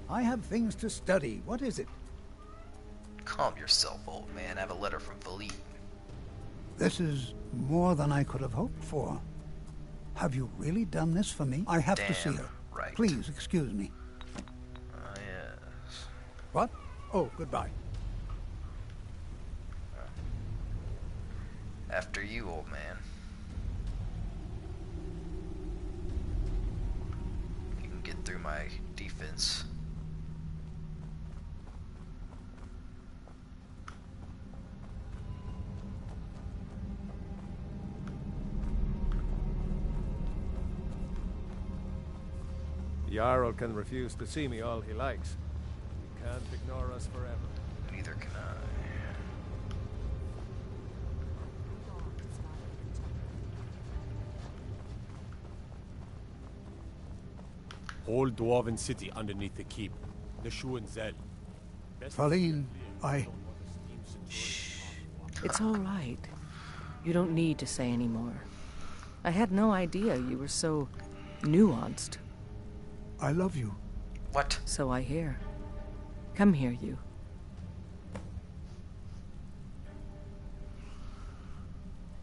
S24: I have things to study. What is it?
S1: Calm yourself, old man. I have a letter from Valine.
S24: This is more than I could have hoped for. Have you really done this for me? I have to see her.
S1: Right.
S24: Please, excuse me.
S1: Yes.
S24: What? Oh, goodbye.
S1: After you, old man. You can get through my defense.
S3: Jarl can refuse to see me all he likes. He can't ignore us forever.
S1: Neither can I.
S3: Whole dwarven city underneath the keep. The Shu and Zell.
S24: Valine,
S23: Shh. It's all right. You don't need to say any more. I had no idea you were so nuanced.
S24: I love you.
S1: What?
S23: So I hear. Come here, you.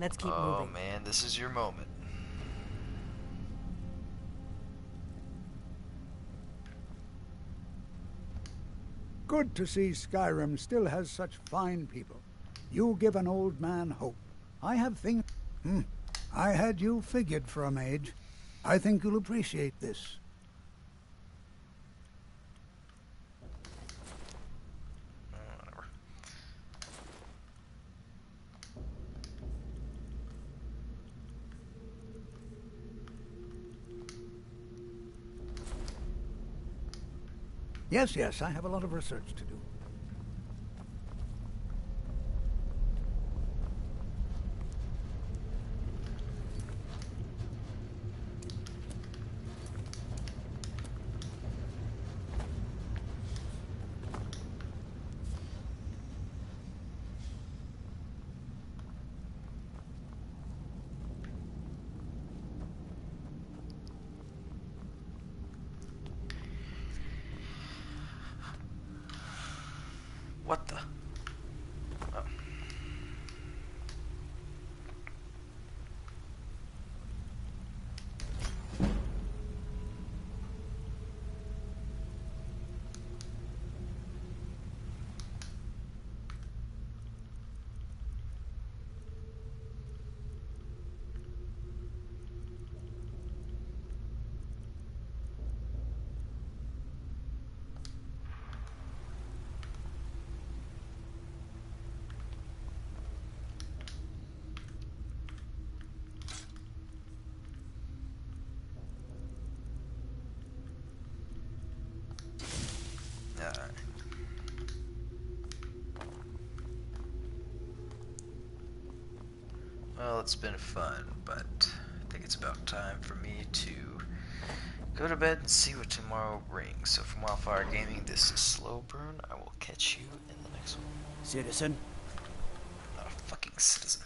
S23: Let's keep moving.
S1: Oh man, this is your moment.
S24: Good to see Skyrim still has such fine people. You give an old man hope. I have things... I had you figured for a mage. I think you'll appreciate this.
S1: Whatever.
S24: Yes, I have a lot of research to do.
S1: Well, it's been fun, but I think it's about time for me to go to bed and see what tomorrow brings. So from Wildfire Gaming, this is SlowBurne. I will catch you in the next one.
S20: Citizen?
S1: Not a fucking citizen.